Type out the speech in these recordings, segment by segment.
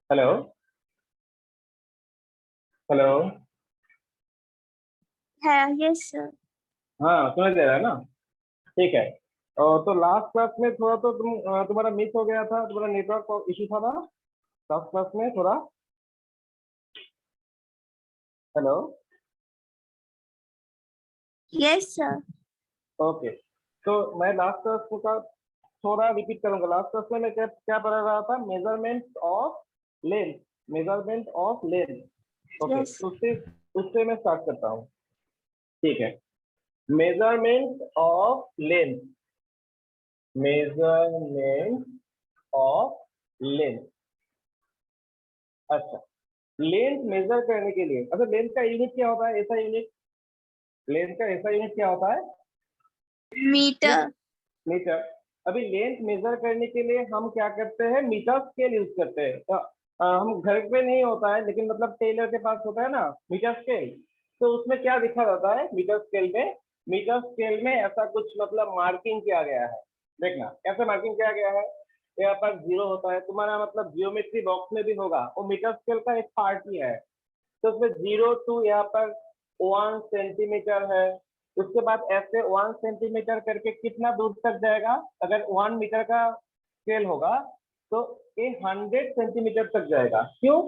Hello. Hello. है। Yes sir. हाँ, सुनाई दे रहा है ना? ठीक है। तो लास्ट क्लास में थोड़ा तो तुम्हारा मिस हो गया था, तुम्हारा नेटवर्क इशू था ना लास्ट क्लास में थोड़ा। हेलो। Yes sir. ओके। तो मैं लास्ट क्लास का थोड़ा रिपीट करूंगा। लास्ट क्लास में मैं क्या क्या पढ़ा रहा था? Measurement of length. Measurement of length. Okay, yes. तो उससे उससे मैं स्टार्ट करता हूँ। ठीक है। Measurement of length. Measurement of length. अच्छा, लेंथ मेजर करने के लिए, अच्छा लेंथ का यूनिट क्या होता है? ऐसा यूनिट, लेंथ का ऐसा यूनिट क्या होता है? मीटर। मीटर। अभी लेंथ मेजर करने के लिए हम क्या करते हैं? मीटर स्केल यूज करते हैं। तो, हम घर पे नहीं होता है, लेकिन मतलब टेलर के पास होता है ना मीटर स्केल। तो उसमें क्या लिखा रहता है मीटर स्केल में? मीटर स्केल में ऐसा कुछ मतलब मार्किंग किया गया है। देखना कैसे मार्किंग किया गया है। यहाँ पर जीरो होता है, तुम्हारा मतलब जियोमेट्री बॉक्स में भी होगा, वो मीटर स्केल का एक पार्ट ही है। तो उसमें 0 to यहाँ पर 1 सेंटीमीटर है। उसके बाद ऐसे 1 सेंटीमीटर करके कितना दूर तक जाएगा? अगर 1 मीटर का स्केल होगा तो ये 100 सेंटीमीटर तक जाएगा। क्यों?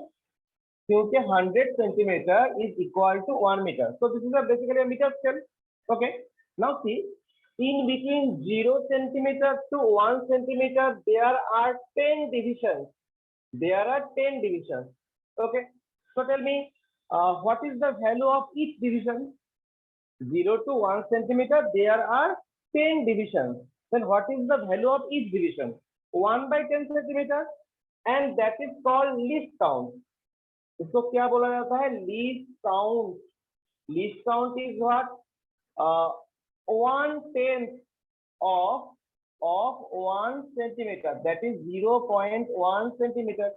क्योंकि 100 centimetre is equal to 1 metre. So this is a basically a meter scale. Okay. Now see, in between 0 centimeter to 1 centimeter, there are 10 divisions. There are 10 divisions. Okay. So tell me, what is the value of each division? 0 to 1 centimeter, there are 10 divisions. Then what is the value of each division? 1 by 10 centimeter, and that is called least count. इसको क्या बोला जाता है? Least count. Least count is what? 1/10 of 1 centimeter, that is 0.1 centimeter.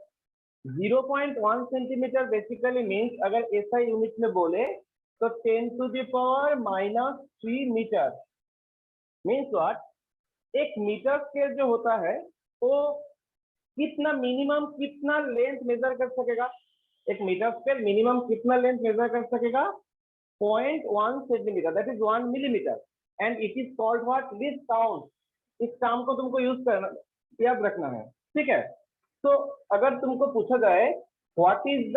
0.1 centimetre basically means, अगर ऐसा unit में बोले तो 10⁻³ मीटर। Means what? एक मीटर स्केल जो होता है वो कितना मिनिमम कितना लेंथ मेजर कर सकेगा? एक मीटर स्केल मिनिमम कितना लेंथ मेजर कर सकेगा? 0.1 centimetre, that is 1 millimetre. And it is called what? Least count. इस काम को तुमको यूज करना, याद रखना है। ठीक है। तो अगर तुमको पूछा जाए what is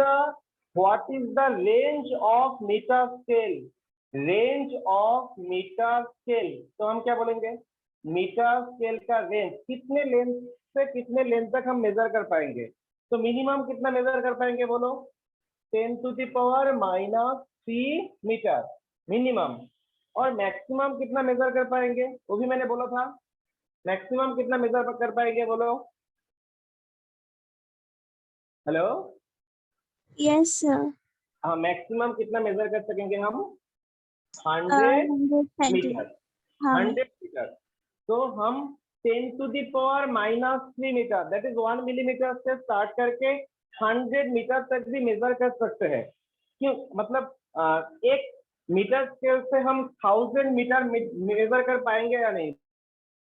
the range of metre scale, range of metre scale, तो हम क्या बोलेंगे? मीटर स्केल का रेंज कितने लेंथ से कितने लेंथ तक हम मेजर कर पाएंगे? तो मिनिमम कितना मेजर कर पाएंगे बोलो? 10⁻³ मीटर मिनिमम। और मैक्सिमम कितना मेजर कर पाएंगे वो भी मैंने बोला था। मैक्सिमम कितना मेजर कर पाएंगे बोलो? हेलो। Yes sir. हाँ, मैक्सिमम कितना मेजर कर सकेंगे हम? 100 120। मीटर। हाँ। 100 मीटर। तो हम 10⁻³ मीटर, दैट इज 1 मिलीमीटर से स्टार्ट करके 100 मीटर तक भी मेजर कर सकते हैं। क्यों? मतलब एक मीटर स्केल से हम 1000 मीटर मेजर कर पाएंगे या नहीं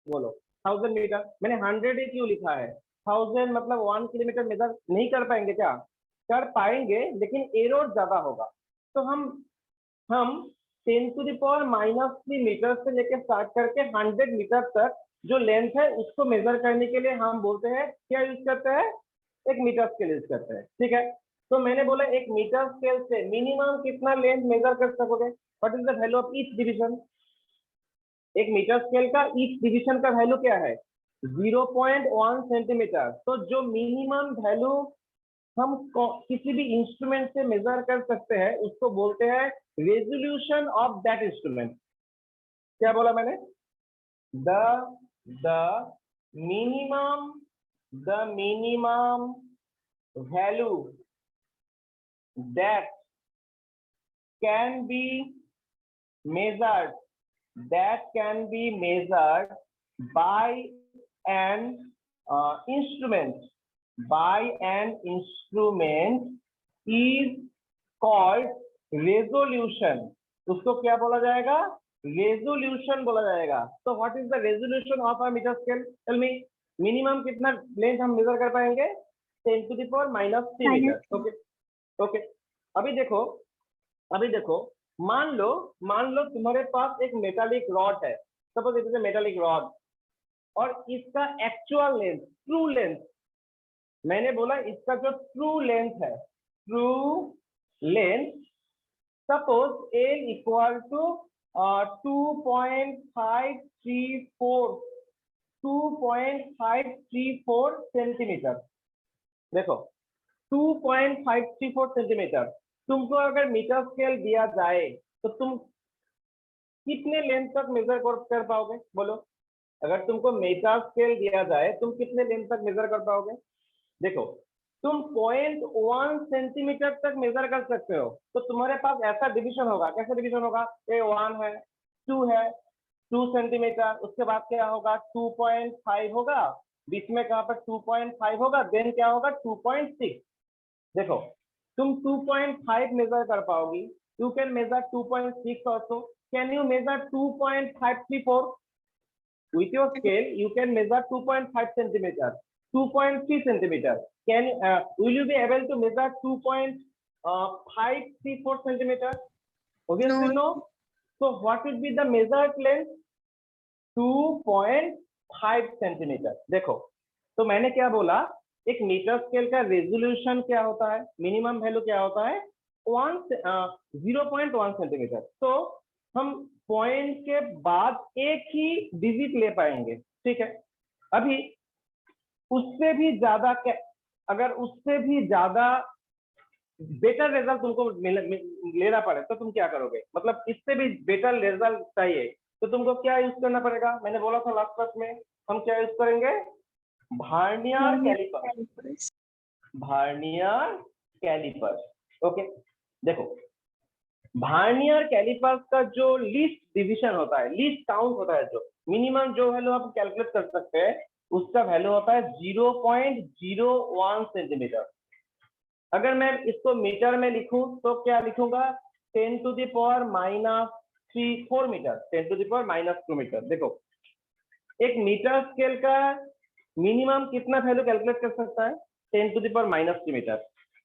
बोलो? 1000 मीटर, मैंने 100 ही क्यों लिखा है? 1000 मतलब 1 किलोमीटर मेजर नहीं कर पाएंगे क्या? कर पाएंगे, लेकिन एरर ज्यादा होगा। तो हम 10⁻³ मीटर से लेकर स्टार्ट करके 100 मीटर तक जो लेंथ है उसको मेजर करने के लिए हम बोलते हैं क्या यूज करते हैं? एक मीटर स्केल यूज करते हैं। ठीक है। तो मैंने बोला एक मीटर स्केल से मिनिमम कितना लेंथ मेजर कर सकोगे? What is the value of each division? एक मीटर स्केल का ईच डिवीजन का वैल्यू क्या है? 0.1 सेंटीमीटर। तो जो मिनिमम वैल्यू हम किसी भी इंस्ट्रूमेंट से मेजर कर सकते हैं उसको बोलते हैं रेजोल्यूशन ऑफ दैट इंस्ट्रूमेंट। क्या बोला मैंने? The the minimum the minimum value that can be measured by an instrument is called resolution। उसको क्या बोला जाएगा? रेजोल्यूशन बोला जाएगा। तो what is the resolution of a metre scale? Tell me, minimum कितना लेंथ हम मेजर कर पाएंगे? 10 to the power -3 metre. Okay okay, अभी देखो मान लो तुम्हारे पास एक मेटालिक रॉड है, suppose it is a metallic rod, और इसका एक्चुअल लेंथ, ट्रू लेंथ, मैंने बोला इसका जो ट्रू लेंथ है, true length, suppose L equal to 2.534 centimetre. देखो 2.534 सेंटीमीटर, तुमको अगर मीटर स्केल दिया जाए तो तुम कितने लेंथ तक मेजर कर पाओगे, बोलो। अगर तुमको मीटर स्केल दिया जाए तुम कितने लेंथ तक मेजर कर पाओगे? देखो तुम 0.1 सेंटीमीटर तक मेजर कर सकते हो, तो तुम्हारे पास ऐसा डिवीजन होगा। कैसा डिवीजन होगा? ये 1 है, 2 है, 2 सेंटीमीटर, उसके बाद क्या होगा 2.5 होगा, बीच में कहाँ पर 2.5 होगा, देन क्या होगा 2.6। देखो तुम 2.5 मेजर कर पाओगी, you can measure 2.6 also. Can you measure 2.534 with your scale? You can measure 2.5 centimeter, 2.3 centimeter. Will you be able to measure 2.534 centimeter? Obviously no. So what would be the measured length? 2.5 centimeter. देखो तो मैंने क्या बोला, एक metre scale का resolution क्या होता है, मिनिमम वैल्यू क्या होता है 0.1 सेंटीमीटर। तो हम पॉइंट के बाद एक ही डिजिट ले पाएंगे, ठीक है। अभी उससे भी ज्यादा, अगर उससे भी ज्यादा बेटर रिजल्ट तुमको लेना पड़े तो तुम क्या करोगे? मतलब इससे भी बेटर रिजल्ट चाहिए तो तुमको क्या यूज करना पड़ेगा? मैंने बोला था लास्ट क्लास में, हम क्या यूज करेंगे? Vernier calliper. Vernier calliper, okay. देखो वर्नियर कैलिपर्स का जो लीस्ट डिवीजन होता है, लीस्ट काउंट होता है, जो मिनिमम जो वैल्यू आप कैलकुलेट कर सकते हैं, उसका वैल्यू होता है 0.01 सेंटीमीटर। अगर मैं इसको मीटर में लिखूं तो क्या लिखूंगा? 10 to the power -4 metre, 10 to the power -2 metre. देखो एक मीटर स्केल का मिनिमम कितना वैल्यू कैलकुलेट कर सकता है? 10 to the power -3 मीटर।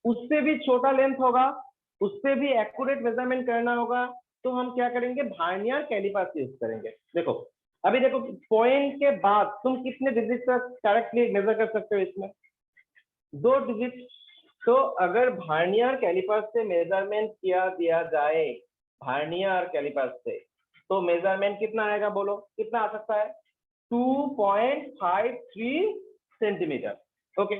उससे भी छोटा लेंथ होगा, उससे भी एक्यूरेट मेजरमेंट करना होगा, तो हम क्या करेंगे? वर्नियर कैलिपर्स यूज करेंगे। देखो अभी देखो पॉइंट के बाद तुम कितने डिजिट तक करेक्टली मेजर कर सकते हो? इसमें 2 डिजिट। तो अगर वर्नियर कैलिपर्स से मेजरमेंट किया दिया जाए, वर्नियर कैलिपर्स से, तो मेजरमेंट कितना आएगा? बोलो कितना आ सकता है? 2.53 सेंटीमीटर। ओके,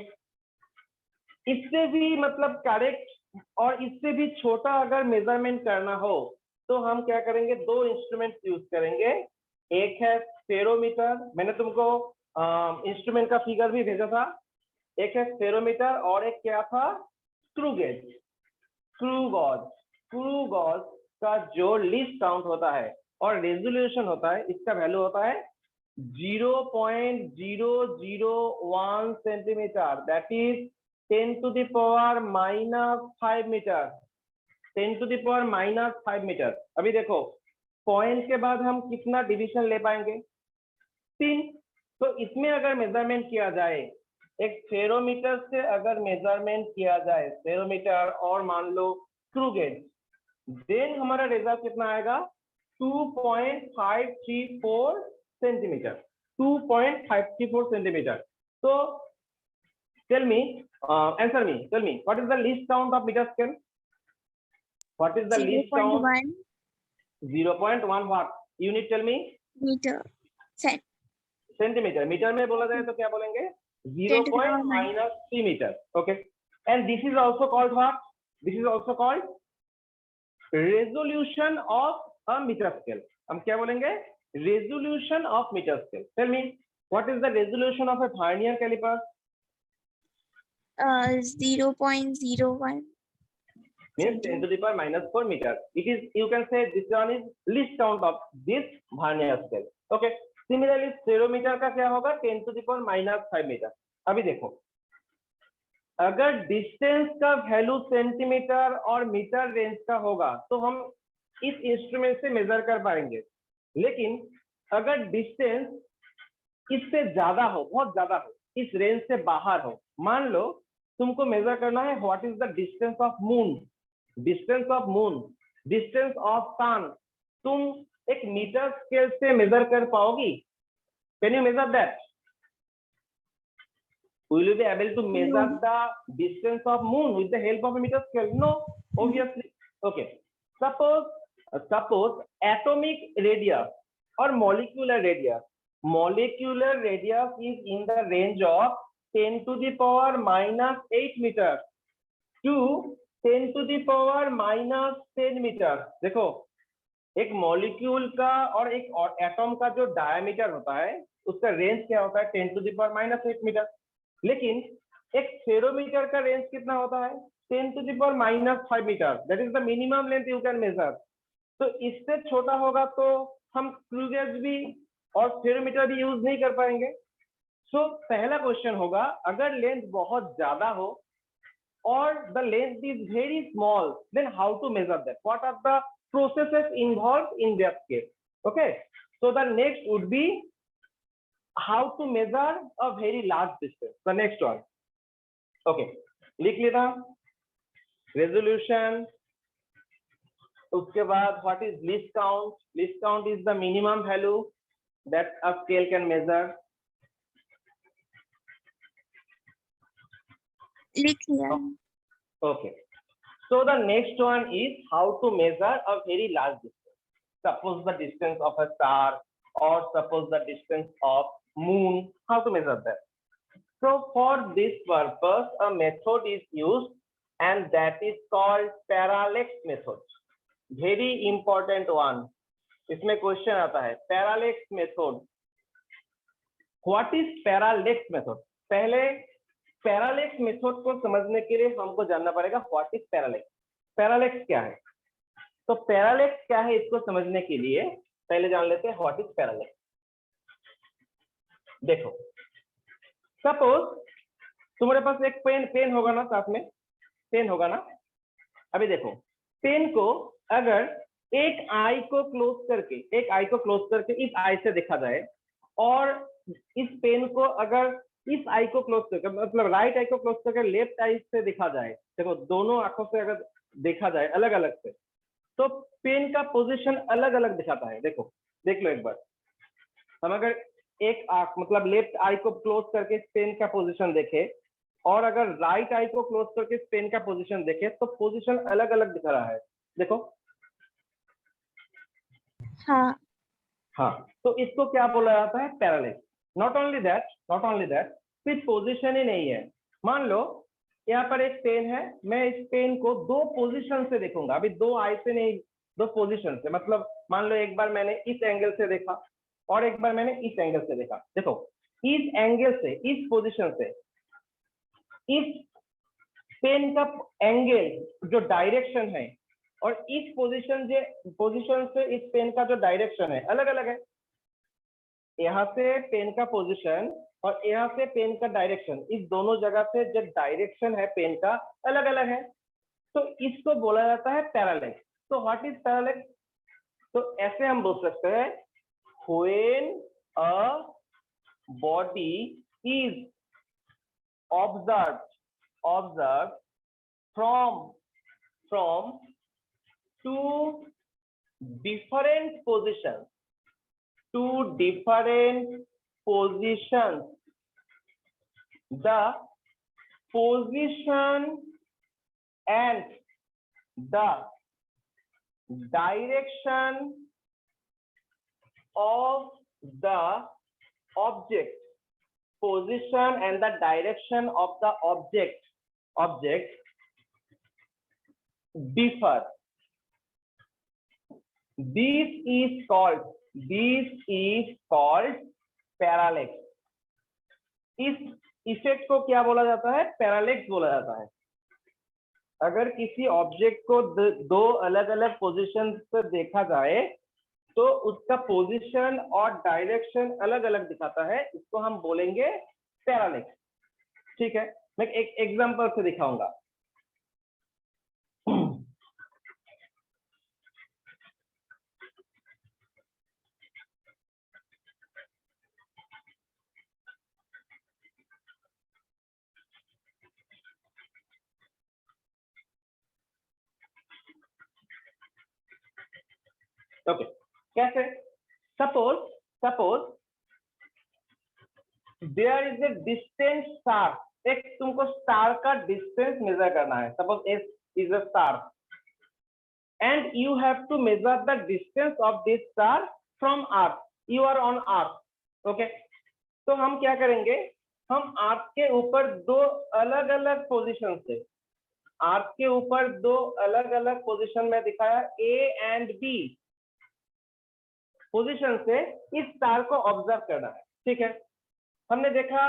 इससे भी मतलब करेक्ट और इससे भी छोटा अगर मेजरमेंट करना हो तो हम क्या करेंगे? 2 इंस्ट्रूमेंट यूज करेंगे। एक है स्फेरोमीटर, मैंने तुमको इंस्ट्रूमेंट का फिगर भी भेजा था। एक है स्फेरोमीटर और एक क्या था? Screw gauge. स्क्रू गॉज का जो लीस्ट काउंट होता है और रेजोल्यूशन होता है, इसका वैल्यू होता है 0.001 centimetre, that is 10 to the power -5 metre, 10 to the power -5 metre. अभी देखो पॉइंट के बाद हम कितना डिवीजन ले पाएंगे? 3। तो इसमें अगर मेजरमेंट किया जाए, एक फेरोमीटर से अगर मेजरमेंट किया जाए, फेरोमीटर और मान लो स्क्रू गेज, देन हमारा रिजल्ट कितना आएगा? 2.534 सेंटीमीटर, 2.534 सेंटीमीटर। तो tell me, answer me, tell me, what is the least count of meter scale? What is the least count? 0.1 0.1 what? Unit tell me. meter. Centimetre. Metre में बोला जाए तो क्या बोलेंगे? 0.-3 metre. Okay, and this is also called what? This is also called resolution of a metre scale. हम क्या बोलेंगे? Resolution of metre scale. Tell me, what is the resolution of a vernier calliper? 0.01 means 10 to the power -4 meter. It is, you can say this one is least count of this vernier scale. Okay, similarly spherometer का क्या होगा? 10 to the power -5 metre. अभी देखो अगर distance का value centimetre और metre range का होगा तो हम इस इंस्ट्रूमेंट से मेजर कर पाएंगे, लेकिन अगर डिस्टेंस इससे ज्यादा हो, बहुत ज्यादा हो, इस रेंज से बाहर हो, मान लो तुमको मेजर करना है what is the distance of moon, distance of moon, distance of sun. तुम एक मीटर स्केल से मेजर कर पाओगी? Can you measure that? Will you be able to measure No. the distance of moon with the help of a meter scale? No, obviously. Okay. Suppose atomic radius or molecular radius. Molecular radius is in the range of 10 to the power minus 8 meters to 10 to the power minus 10 meters. देखो, एक molecule का और एक atom का जो diameter होता है उसका रेंज क्या होता है? 10 to the power minus 8 metre. लेकिन एक स्फेरोमीटर का रेंज कितना होता है? 10 to the power minus 5 metre. That is the minimum length you can measure. तो इससे छोटा होगा तो हम स्क्रू गेज भी और स्फेरोमीटर भी यूज नहीं कर पाएंगे। सो पहला क्वेश्चन होगा, अगर लेंथ बहुत ज्यादा हो और the length is very small, then how to measure that? What are the processes involve in that case? Okay, so the next would be how to measure a very large distance. The next one. Okay, लिख लेना resolution। उसके बाद what is least count? Least count is the minimum value that a scale can measure. लिख लिया। Okay, so the next one is how to measure a very large distance. Suppose the distance of a star or suppose the distance of moon. How to measure that? So for this purpose a method is used and that is called parallax method. Very important one. इसमें question आता है parallax method. What is parallax method? पहले parallax method को समझने के लिए हमको जानना पड़ेगा what is parallax. Parallax क्या है? तो parallax क्या है इसको समझने के लिए पहले जान लेते हैं what is parallax. देखो, सपोज तुम्हारे पास एक पेन होगा ना, साथ में पेन होगा ना। अभी देखो, पेन को अगर एक आई को क्लोज करके इस आई से देखा जाए और इस पेन को अगर इस आई को क्लोज करके, मतलब राइट आई को क्लोज करके लेफ्ट आई से देखा जाए, देखो दोनों आंखों से अगर देखा जाए अलग अलग से, तो पेन का पोजीशन अलग अलग दिखाता है। देखो, देख लो एक बार। हम अगर एक आंख मतलब लेफ्ट आई को क्लोज करके पेन का पोजीशन देखे और अगर राइट आई को क्लोज करके पेन का पोजीशन देखे तो पोजीशन अलग अलग दिख रहा है। देखो, हाँ हाँ, तो इसको क्या बोला जाता है? पैरेलल। नॉट ओनली दैट, सिर्फ पोजीशन ही नहीं है। मान लो यहाँ पर एक पेन है, मैं इस पेन को दो पोजीशन से देखूंगा। अभी दो आई से नहीं, दो पोजीशन से। मतलब मान लो एक बार मैंने इस एंगल से देखा और एक बार मैंने इस एंगल से देखा। देखो, इस एंगल से, इस पोजीशन से, इस पेन का एंगल जो डायरेक्शन है और इस पोजीशन से इस पेन का जो डायरेक्शन है अलग अलग है। यहाँ से पेन का पोजीशन और यहाँ से पेन का डायरेक्शन, इस दोनों जगह से जो डायरेक्शन है पेन का अलग अलग है। तो इसको बोला जाता है पैरेलल। तो व्हाट इज पैरेलल? तो ऐसे हम बोल सकते हैं, when a body is observed from two different positions, the position and the direction of the object, position and the direction of the object differ. This is called parallax. इस effect को क्या बोला जाता है? पैरालेक्स बोला जाता है। अगर किसी ऑब्जेक्ट को दो अलग अलग पोजीशन से देखा जाए तो उसका पोजीशन और डायरेक्शन अलग अलग दिखाता है, इसको हम बोलेंगे पैरालेक्स। ठीक है, मैं एक एग्जांपल से दिखाऊंगा। ओके, कैसे? Suppose there is a distance star, एक तुमको स्टार का डिस्टेंस मेजर करना है। Suppose S is a star and you have to measure the distance of this star from Earth, you are on Earth. Okay, तो हम क्या करेंगे, हम अर्थ के ऊपर दो अलग अलग पोजिशन से, अर्थ के ऊपर दो अलग अलग पोजीशन में दिखाया ए एंड बी पोजीशन से इस स्टार को ऑब्जर्व करना है। ठीक है, हमने देखा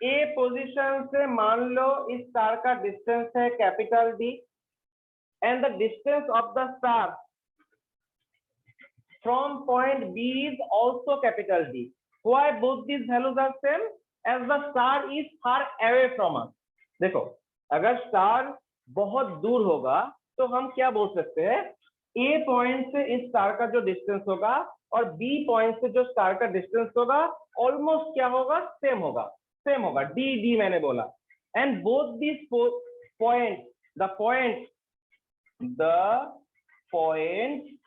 ए पोजीशन से मान लो इस स्टार का डिस्टेंस है capital D and the distance of the star from point B is also capital D. Why both these values are same? As the star is far away from us. देखो, अगर star बहुत दूर होगा तो हम क्या बोल सकते हैं, ए पॉइंट से इस स्टार का जो डिस्टेंस होगा और बी पॉइंट से जो स्टार का डिस्टेंस होगा ऑलमोस्ट क्या होगा, सेम होगा, डी डी मैंने बोला। And both this point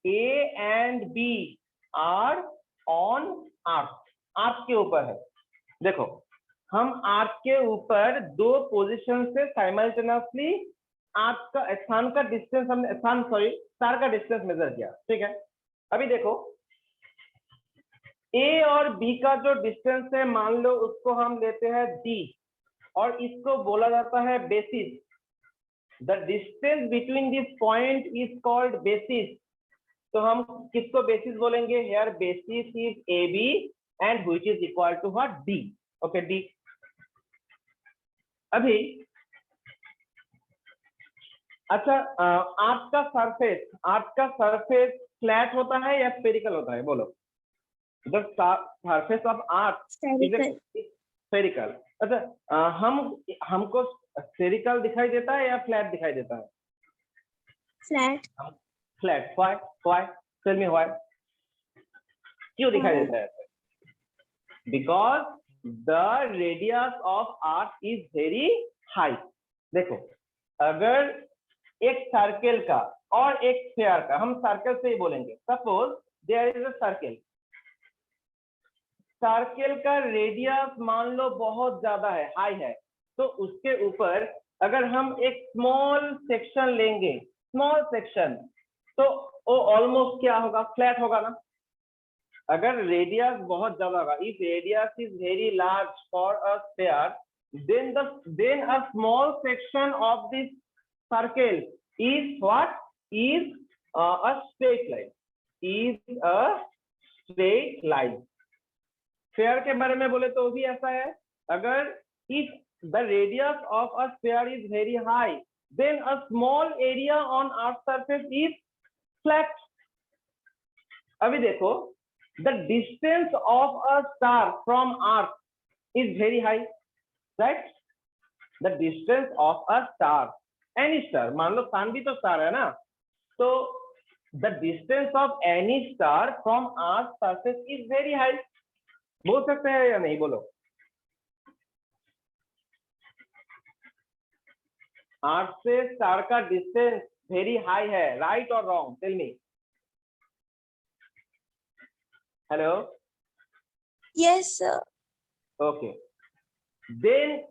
A and B are on Earth के ऊपर है। देखो, हम अर्थ के ऊपर दो पोजीशन से साइमल्टेनियसली अर्थ का स्थान का डिस्टेंस, हमने स्टार का डिस्टेंस मेजर किया। ठीक है, अभी देखो ए और बी का जो डिस्टेंस है मान लो उसको हम लेते हैं डी और इसको बोला जाता है basis. The distance between this point is called basis. तो हम किसको बेसिस बोलेंगे? Here basis is A B and which is equal to what, D. Okay, D. अभी अच्छा, अर्थ का सरफेस फ्लैट होता है या स्फेरिकल होता है? बोलो। The surface of Earth is spherical. अच्छा, हमको स्फेरिकल दिखाई देता है या फ्लैट दिखाई देता है? Flat. Why? Tell me why, क्यों दिखाई देता है? Because the radius of Earth is very high. देखो, अगर एक सर्कल का और एक स्फीयर का, हम सर्कल से ही बोलेंगे। Suppose there is a circle का रेडियस मान लो बहुत ज्यादा है, हाई है, तो उसके ऊपर अगर हम एक स्मॉल सेक्शन लेंगे, तो वो ऑलमोस्ट क्या होगा, फ्लैट होगा ना। अगर रेडियस बहुत ज्यादा होगा, if radius is very large for a sphere, then a small section of this circle is what? Is a straight line. Sphere के बारे में बोले तो भी ऐसा है, अगर if the radius of a sphere is very high, then a small area on earth surface is flat. अभी देखो, the distance of a star from earth is very high, right? The distance of a star, any star, मान लो सन भी तो star है ना, तो the distance of any star from earth surface is very high. बोल सकते हैं या नहीं? बोलो। अर्थ से स्टार का डिस्टेंस वेरी हाई है, राइट और wrong? Tell me. Hello? Yes sir. Okay, then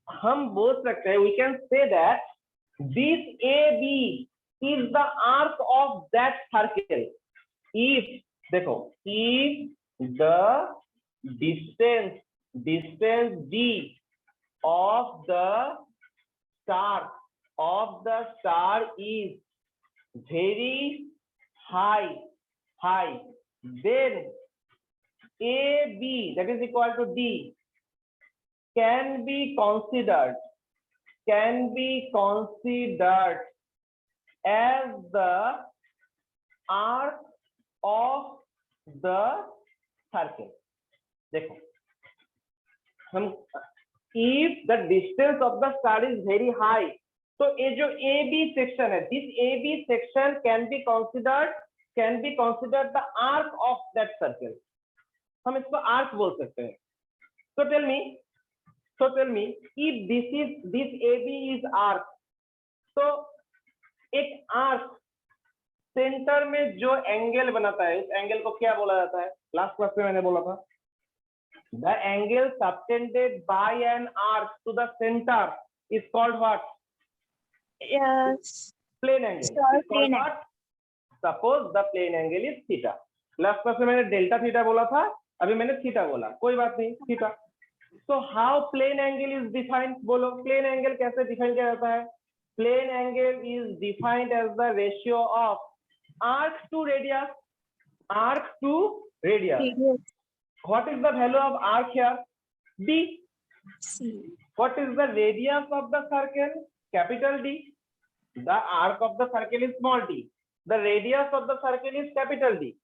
हम बोल सकते हैं, we can say that this A B is the arc of that circle if, देखो, if the distance d of the star is very high, then AB, that is equal to D, can be considered as the arc of the circle. देखो, हम if the distance of the star is very high, तो ये जो A B section है, this AB section can be considered the arc of that circle. हम इसको arc बोल सकते हैं। So tell me if this AB is arc, तो एक आर्क सेंटर में जो एंगल बनाता है, उस एंगल को क्या बोला जाता है? लास्ट क्लास में मैंने बोला था, the angle subtended by an arc to the centre is called what? Yes. Plane angle It's called is called plane what? Suppose the plane angle is theta. Last class में मैंने delta theta बोला था, अभी मैंने theta बोला, कोई बात नहीं, theta. So how plane angle is defined? बोलो, plane angle कैसे डिफाइन किया जाता है? Plane angle is defined as the ratio of arc to radius. Arc to radius. radius. What is the value of arc here? D. C. What is the radius of the circle? Capital D. The arc of the circle is small d. The radius of the circle is capital D.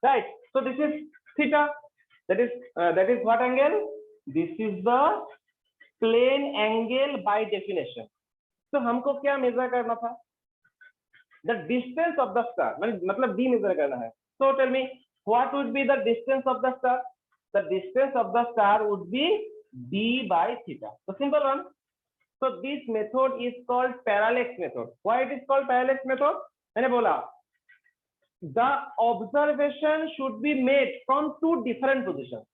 Right. So this is theta. That is what angle? This is the plane angle by definition. So हमको क्या major करना था? The distance of the star. मतलब d major करना है. So tell me, what would be the distance of the star? The distance of the star would be d by theta. So simple one. So this method is called parallax method. Why it is called parallax method? मैंने बोला, the observation should be made from two different positions.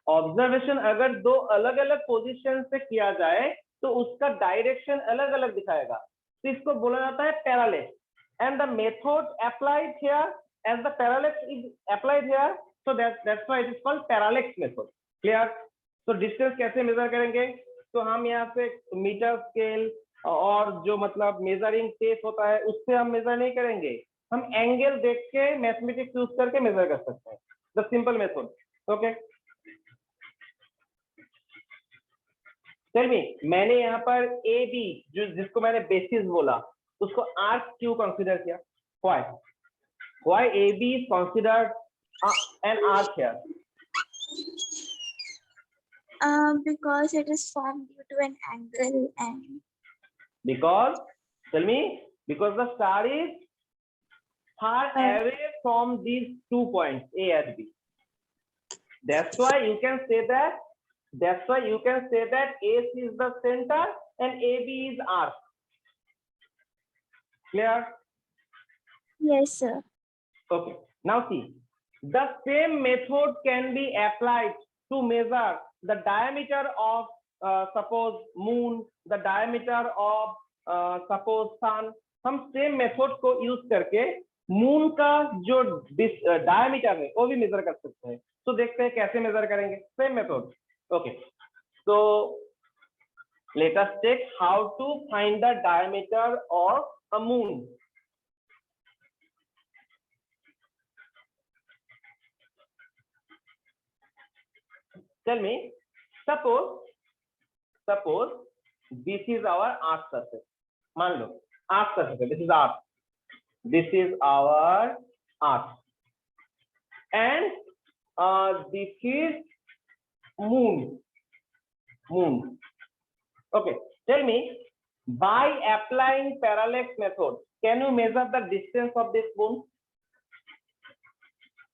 Observation अगर दो अलग अलग position से किया जाए तो उसका डायरेक्शन अलग अलग दिखाएगा, तो इसको बोला जाता है parallax. And the method applied here as the parallax is applied here, so that's why it is called parallax method. Clear? तो डिस्टेंस कैसे मेजर करेंगे? तो हम यहाँ से मीटर स्केल और जो मतलब मेजरिंग टेप होता है उससे हम मेजर नहीं करेंगे, हम एंगल देख के मैथमेटिक्स यूज करके मेजर कर सकते हैं। The simple method. ओके, चलिए, मैंने यहाँ पर ए बी जो जिसको मैंने बेसिस बोला उसको आर्क क्यों कंसीडर किया? Why A B is considered an arc here? Because it is formed due to an angle and Because, tell me, because the star is far away from these 2 points A and B. That's why you can say that AC is the center and AB is arc. Clear? yes sir. Okay. Now see, the same method can be applied to measure the diameter of suppose moon, the diameter of suppose sun. हम same method को use करके moon का जो diameter है वो भी measure कर सकते हैं। तो देखते हैं कैसे मेजर करेंगे, same method. Okay, so let us check how to find the diameter of a moon. Tell me, suppose this is our arc surface. मान लो arc surface, this is arc, this is our arc, and this is moon. Okay, tell me, by applying parallax method, can you measure the distance of this moon?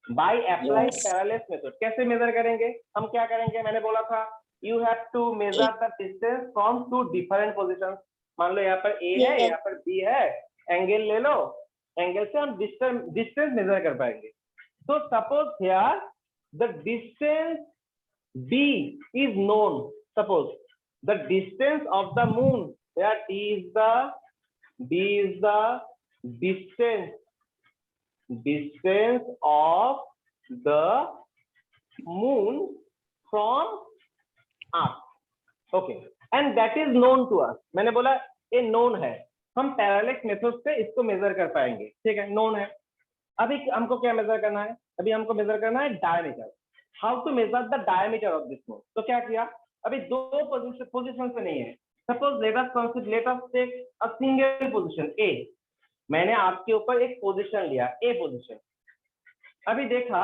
By applying Yes. parallax method, कैसे measure करेंगे? हम क्या करेंगे? मैंने बोला था you have to measure the distance from two different positions. मान लो यहाँ पर A है, यहाँ पर B है, एंगल ले लो, एंगल से हम डिस्टेंस मेजर कर पाएंगे। So suppose here the distance B is known. Suppose the distance of the moon, where D is the distance of the moon from Earth. Okay, and that is known to us. मैंने बोला ये known है, हम parallax method से इसको major कर पाएंगे। ठीक है, known है। अभी हमको क्या मेजर करना है? अभी हमको मेजर करना है diameter. How to measure the diameter of this moon? तो क्या किया, अभी दो पोजीशन से नहीं है। Suppose let us take a single position A. मैंने आपके ऊपर एक पोजीशन लिया, ए पोजीशन। अभी देखा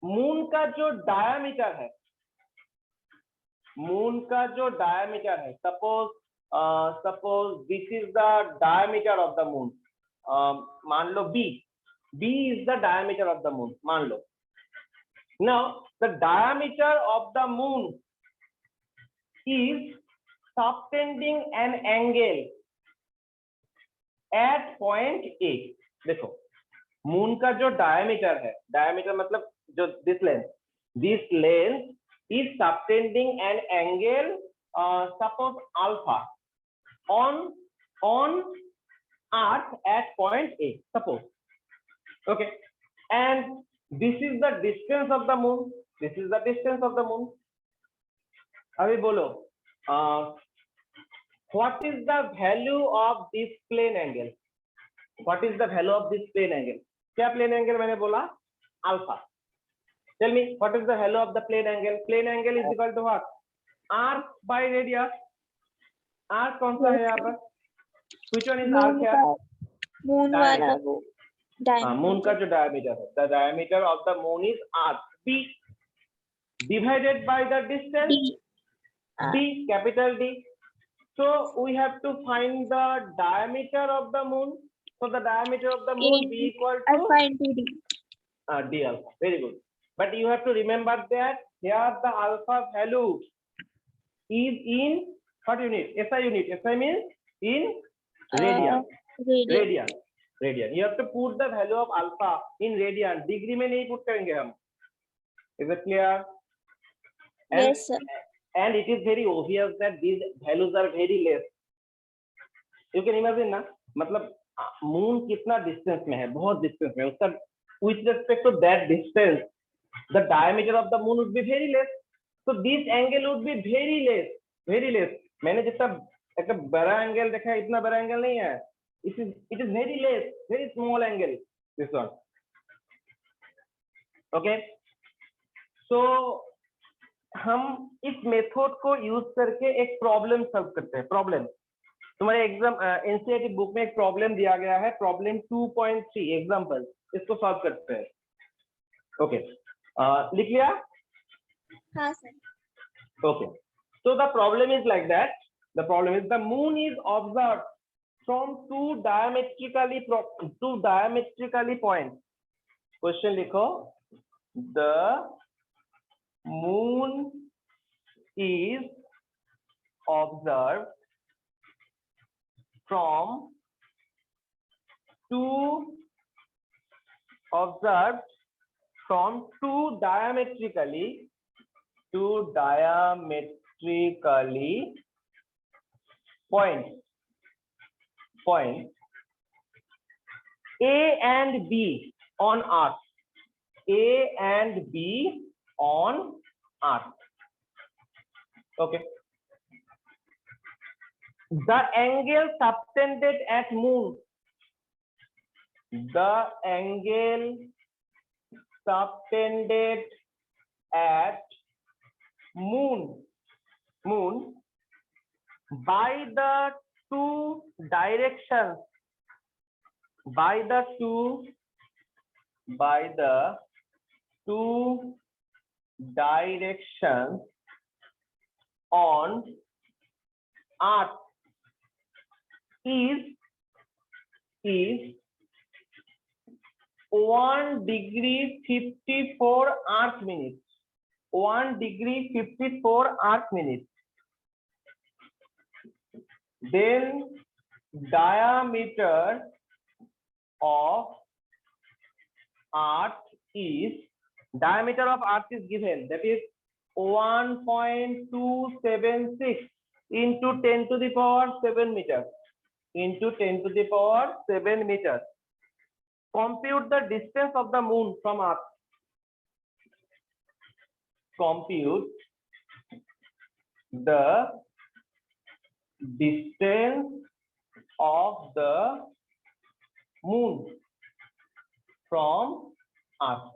मून का जो डायमीटर है, suppose this is the diameter of the moon. मान लो B is the diameter of the moon, मान लो। Now the diameter of the moon is subtending an angle at point A. देखो मून का जो डायमीटर है, diameter मतलब जो this length is subtending an angle suppose alpha on earth at point A, suppose. Okay, and this is the distance of the moon. This is the distance of the moon. अभी बोलो what is the value of this plane angle? What is the value of this plane angle? क्या plane angle मैंने बोला? Alpha. Tell me what is the value of the plane angle? Plane angle is equal to what? Arc by radius. Arc कौन सा है यहाँ पर? Which one is arc here? Moon वाला Diameter. वो मून का जो diameter है, the diameter of the moon is arc d divided by the distance d, capital D. So we have to find the diameter of the moon. So the diameter of the moon be equal to alpha into d. D alpha. Very good. But you have to remember that here the alpha value is in what unit? SI unit. SI means in radian. Radian. Radian. You have to put the value of alpha in radian. Degree में नहीं put करेंगे हम. Is it clear? And, Yes, sir. and it is very obvious that these values are very less. You can imagine ना, मतलब moon कितना distance में है, बहुत डिस्टेंस में, उसका with respect to that distance the diameter of the moon would be very less, so this angle would be very less. मैंने जितना एक बड़ा एंगल देखा है, इतना बड़ा एंगल नहीं है, it is very less, very small angle, this one. Okay, so हम इस मेथड को यूज करके एक प्रॉब्लम सॉल्व करते हैं. प्रॉब्लम तुम्हारे एग्जाम एनसीईआरटी बुक में एक प्रॉब्लम दिया गया है, प्रॉब्लम 2.3 एग्जांपल, इसको सॉल्व करते हैं. ओके, लिख लिया? हाँ sir. Okay, so the problem is like that. The problem is the moon is observed from two diametrically points. Question लिखो. The moon is observed from two diametrically points A and B on Earth. A and B on Earth. Okay. The angle subtended at moon. The angle subtended at moon by the two directions on Earth is 1 degree 54 Earth minutes. 1 degree 54 Earth minutes. Then diameter of Earth is given, that is 1.276 into 10 to the power 7 meters. Compute the distance of the moon from Earth. Compute the distance of the moon from Earth.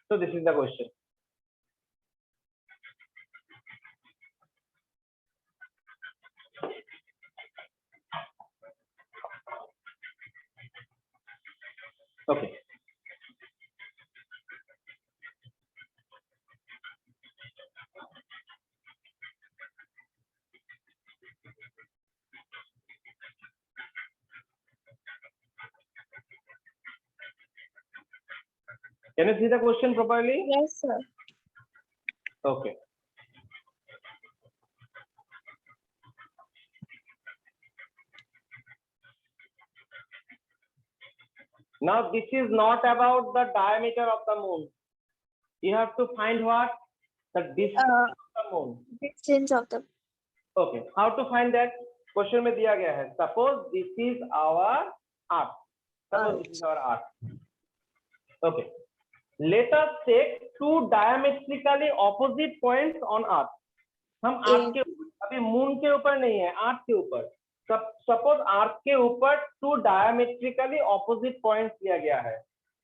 So this is the question. Okay. Can you see the question properly? Yes, sir. Okay. Now this is not about the diameter of the moon. You have to find what? The distance of the moon. Distance of the Okay, how to find that? Question में दिया गया है. Suppose this is our Earth. Suppose this is our Earth. Okay. Let us take two diametrically opposite points on Earth. हम Earth के अभी moon के ऊपर नहीं है, Earth के ऊपर. Suppose Earth के ऊपर two diametrically opposite points दिया गया है.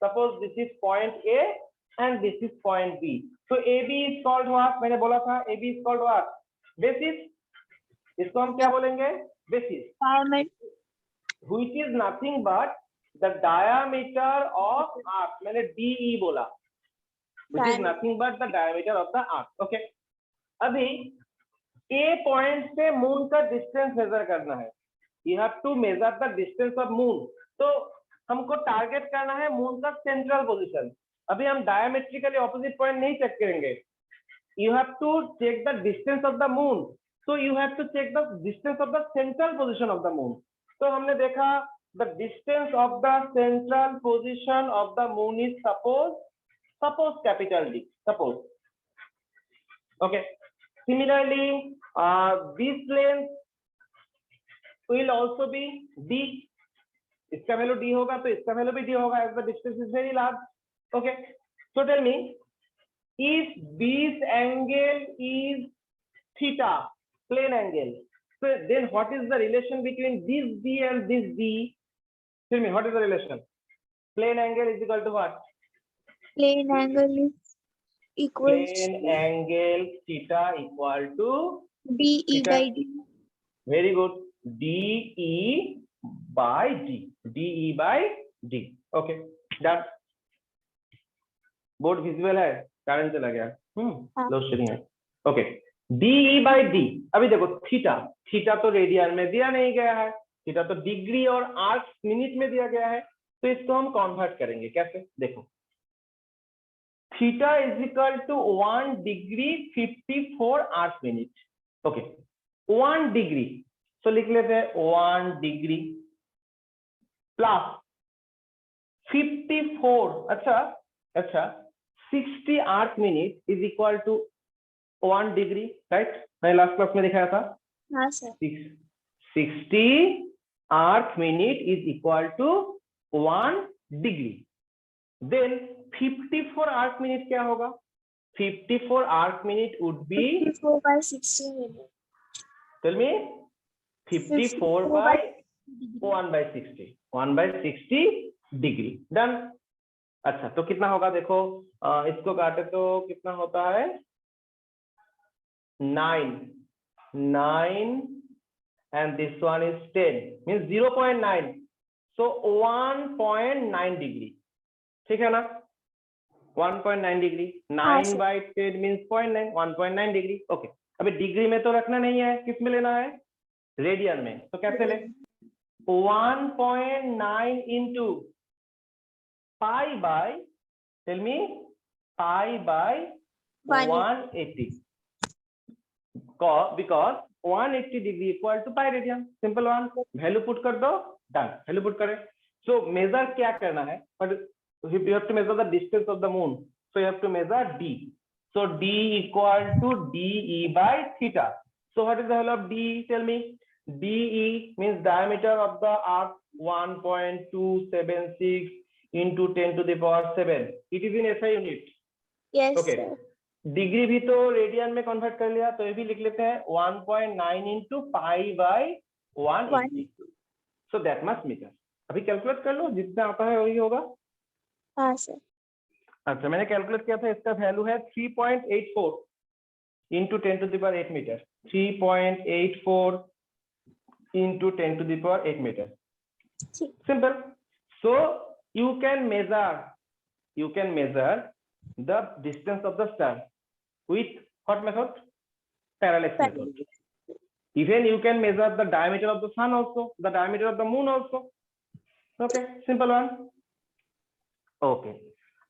Suppose this is point A and this is point B. So AB is called what? मैंने बोला था AB is called what? Basis. इसको हम क्या बोलेंगे? Basis. diameter. Which is nothing but the diameter of Earth. मैंने DE बोला. Which is nothing but the diameter of the Earth. Okay. अभी A point से मून का डिस्टेंस मेजर करना है. You have to measure the distance of moon. तो हमको target करना है मून का सेंट्रल पोजीशन. अभी हम डायमेट्रिकली ऑपोजिट पॉइंट नहीं चेक करेंगे. You have to check the distance of the moon. So you have to check the distance of the central position of the moon. तो हमने देखा the distance of the central position of the moon is suppose capital D. Suppose. Okay. Similarly, this length will also be D. इसका value D होगा तो इसका value भी D होगा as the distance is very large. Okay. So tell me, if this angle is theta, plane angle, so then what is the relation between this D and this D? Tell me, what is the relation? Plane angle is equal to what? Plane angle is equal Plane angle theta equal to DE theta. by D. Very good. DE by D. DE by D. Okay. Done. Board visual है, कारण चला गया. Load shedding है. Okay. DE by D. अभी देखो theta, theta तो radian में दिया नहीं गया है, थीटा तो डिग्री और आर्क मिनट में दिया गया है. तो इसको हम कन्वर्ट करेंगे कैसे? देखो, theta is equal to 1 degree 54 arc minute. Okay. 1 degree, तो लिख लेते हैं 1 डिग्री प्लस 54. अच्छा 60 arc minute is equal to 1 degree, right? मैंने लास्ट क्लास में दिखाया था. हाँ सर. 60 arc minute is equal to 1 degree. Then 54 arc minute क्या होगा? 54 arc minute would be 54 by 60 minutes. Tell me. 54 by 1 by 60. 1 by 60 degree. Done. अच्छा, तो कितना होगा? देखो इसको काटे तो कितना होता है? 9 and this one is 10, means 0.9. So 1.9 degree. ठीक है ना? 1.9 degree. 9 by 10 means 0.9. 1.9 degree. Okay. अभी डिग्री में तो रखना नहीं है, किस में लेना है? रेडियन में. तो कैसे ले? 1.9 into pi by, tell me, pi by 180. Because 180 degree equal to pi radian. Simple one. Value put कर दो. डन. वैल्यू पुट करें. So मेजर क्या करना है? But you have to measure the distance of the moon. So you have to measure D. So D equal to DE by theta. So what is the value of DE? Tell me. DE means diameter of the arc 1.276 into 10 to the power 7. It is in SI unit. Yes, okay. sir. Degree भी तो radian में convert कर लिया, तो ये भी लिख लेते हैं 1.9 into pi by 180. So that much meter. अभी कैलकुलेट कर लो, जितना आता है वही होगा. हाँ सर. अच्छा, मैंने कैलकुलेट किया था, इसका वैल्यू है 3.84 into 10 to the power 8 metre. 3.84 into 10 to the power 8 metre. Simple. So you can measure the distance of the star with what method? Parallax method. Even you can measure the diameter of the sun also, the diameter of the moon also. Okay, simple one. Okay.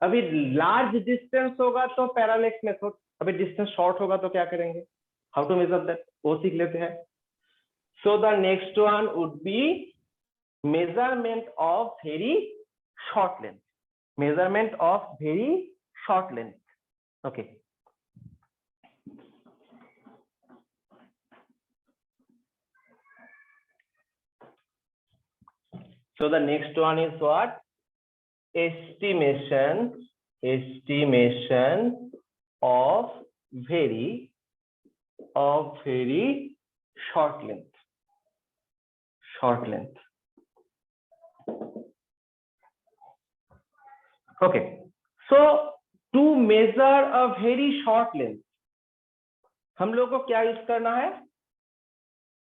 अभी large distance होगा तो parallax method. अभी distance short होगा तो क्या करेंगे? How to measure that? वो सीख लेते हैं. So the next one would be measurement of very short length. Measurement of very short length. Okay. So the next one is what? Estimation of very short length. Okay. So to measure a very short length, हम लोग को क्या use करना है?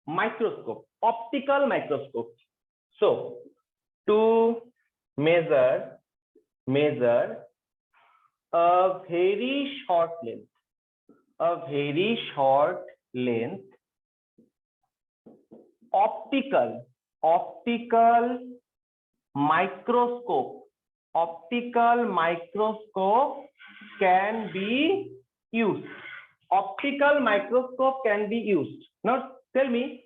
Microscope, optical microscope. So to measure a very short length, optical microscope can be used. Optical microscope can be used. Now tell me,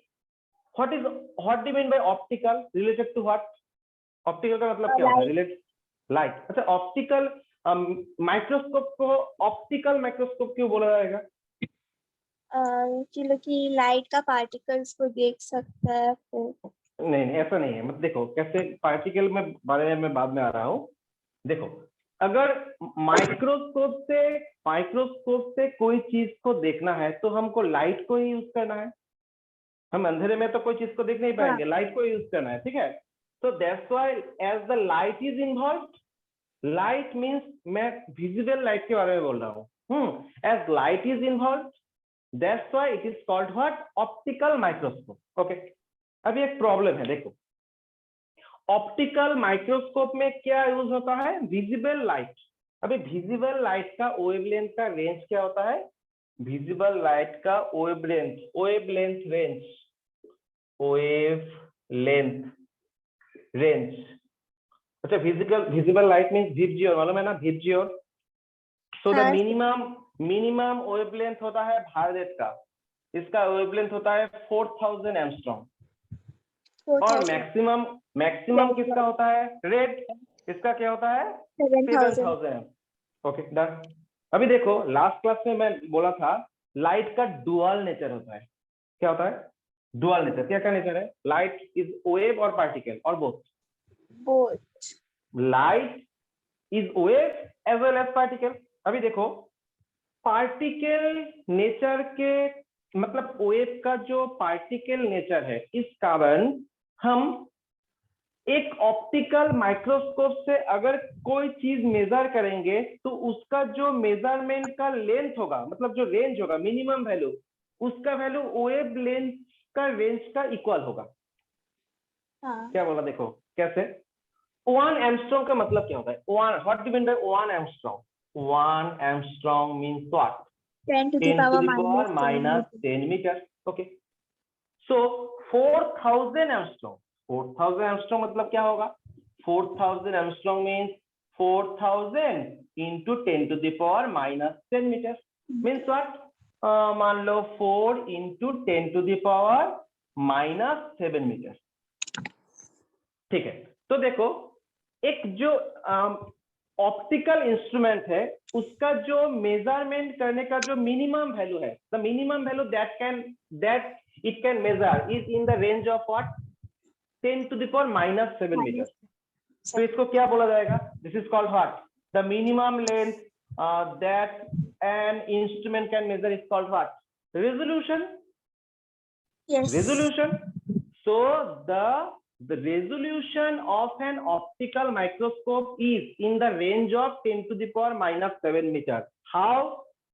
what do you mean by optical? Related to what? Optical का मतलब क्या होता है? Related light. अच्छा, optical microscope को optical microscope क्यों बोला जाएगा? क्योंकि लाइट का पार्टिकल्स को देख सकता है। नहीं ऐसा नहीं है। मतलब देखो कैसे पार्टिकल में बारे में बाद में आ रहा हूँ। देखो अगर माइक्रोस्कोप से कोई चीज को देखना है तो हमको लाइट को ही यूज करना है। हम अंधेरे में तो कोई चीज को देख नहीं पाएंगे, लाइट को यूज करना है, ठीक है। तो that's why as the light is involved, light means मैं विजिबल लाइट के बारे में बोल रहा हूँ। As light is involved, that's why it is called what? Optical microscope. Okay, अभी एक प्रॉब्लम है, देखो ऑप्टिकल माइक्रोस्कोप में क्या यूज होता है? Visible light. अभी विजिबल लाइट का वेवलेंथ का रेंज क्या होता है? विजिबल लाइट का वेवलेंथ रेंज। अच्छा, विजिबल लाइट मींस विबजियोर, मालूम है ना VIBGYOR? So the minimum wavelength होता है भारत का, इसका वेवलेंथ होता है 4000 एंगस्ट्रॉम। और मैक्सिमम किसका होता है? रेड, इसका क्या होता है? 7000। Okay done. अभी देखो लास्ट क्लास में मैं बोला था लाइट का डुअल नेचर होता है। क्या होता है? Dual nature. क्या नेचर है? लाइट इज वेव और पार्टिकल और both. Light is wave as well as particle. अभी देखो पार्टिकल नेचर के मतलब वेव का जो पार्टिकल नेचर है, इस कारण हम एक ऑप्टिकल माइक्रोस्कोप से अगर कोई चीज मेजर करेंगे तो उसका जो मेजरमेंट का लेंथ होगा, मतलब जो रेंज होगा, मिनिमम वैल्यू, उसका वैल्यू वेव लेंथ का रेंज का इक्वल होगा। क्या बोला? देखो कैसे। 1 एंगस्ट्रॉम का मतलब क्या होता है? What do you mean by 1 angstrom? 1 angstrom means what? 10 to the power minus 10 metre. Okay, so 4000 angstrom. 4000 angstrom मतलब क्या होगा? 4000 angstrom means 4000 into 10 to the power minus 10 metre. Means what? मान लो 4 into 10 to the power minus 7 metre. ठीक है, तो देखो एक जो ऑप्टिकल इंस्ट्रूमेंट है उसका जो मेजरमेंट करने का जो मिनिमम वैल्यू है, the minimum value that it can measure is in the range of what? 10 to the power minus 7 metre. तो इसको क्या बोला जाएगा? This is called what? The minimum length that an instrument can measure is called what? Resolution. Resolution. So the resolution of an optical microscope is in the range of 10 to the power minus 7 metre. How?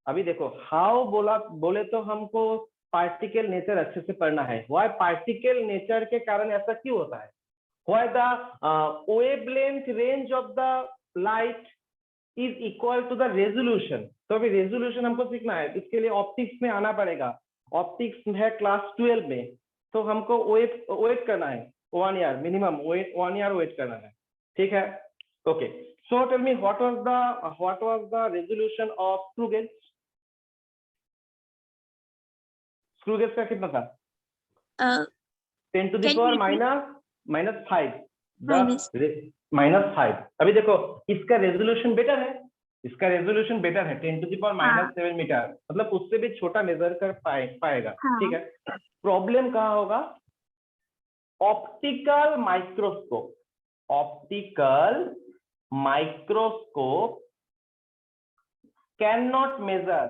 अभी देखो how बोले तो हमको particle nature अच्छे से पढ़ना है। Why? Particle nature के कारण ऐसा क्यों होता है? Why the wavelength range of the light is equal to the resolution? तो अभी रेजोल्यूशन हमको सीखना है, इसके लिए ऑप्टिक्स में आना पड़ेगा। ऑप्टिक्स है क्लास 12 में, तो हमको वेट करना है 1 ईयर मिनिमम, 1 ईयर वेट करना है। ठीक है, okay. So tell me what was the resolution of screw gauge? Screw gauge का कितना था? 10 to the power minus 5। -5। अभी देखो इसका रेजोल्यूशन बेटर है, इसका रेजोल्यूशन बेटर है 10⁻⁻7 मीटर, मतलब उससे भी छोटा मेजर कर पाएगा। ठीक है, प्रॉब्लम कहाँ होगा? Optical microscope, optical microscope cannot measure,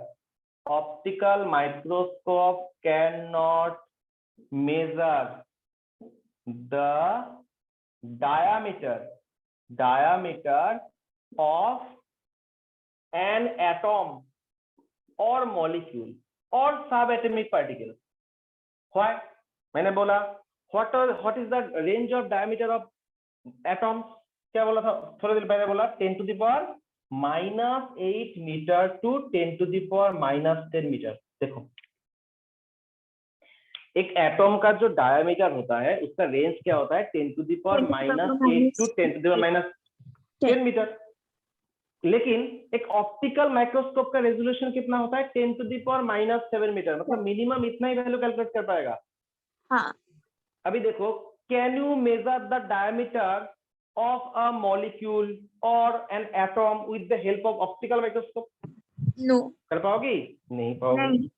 optical microscope cannot measure the diameter of an atom or molecule or subatomic particle. Why? मैंने बोला what is the range of diameter of atoms? क्या बोला था थोड़ी देर पहले? बोला 10⁻⁻8 मीटर टू 10⁻⁻10 मीटर। देखो एक एटॉम का जो डायमीटर होता है उसका रेंज क्या होता है? 10⁻⁻8 टू 10⁻10 मीटर। लेकिन एक ऑप्टिकल माइक्रोस्कोप का रेजोल्यूशन कितना होता है? 10⁻⁻7 मीटर, मतलब मिनिमम इतना ही वैल्यू कैलकुलेट कर पाएगा। हाँ। अभी देखो, can you major the diameter of a molecule or an atom with the help of optical microscope? No. कर पाओगी? नहीं पाओगी।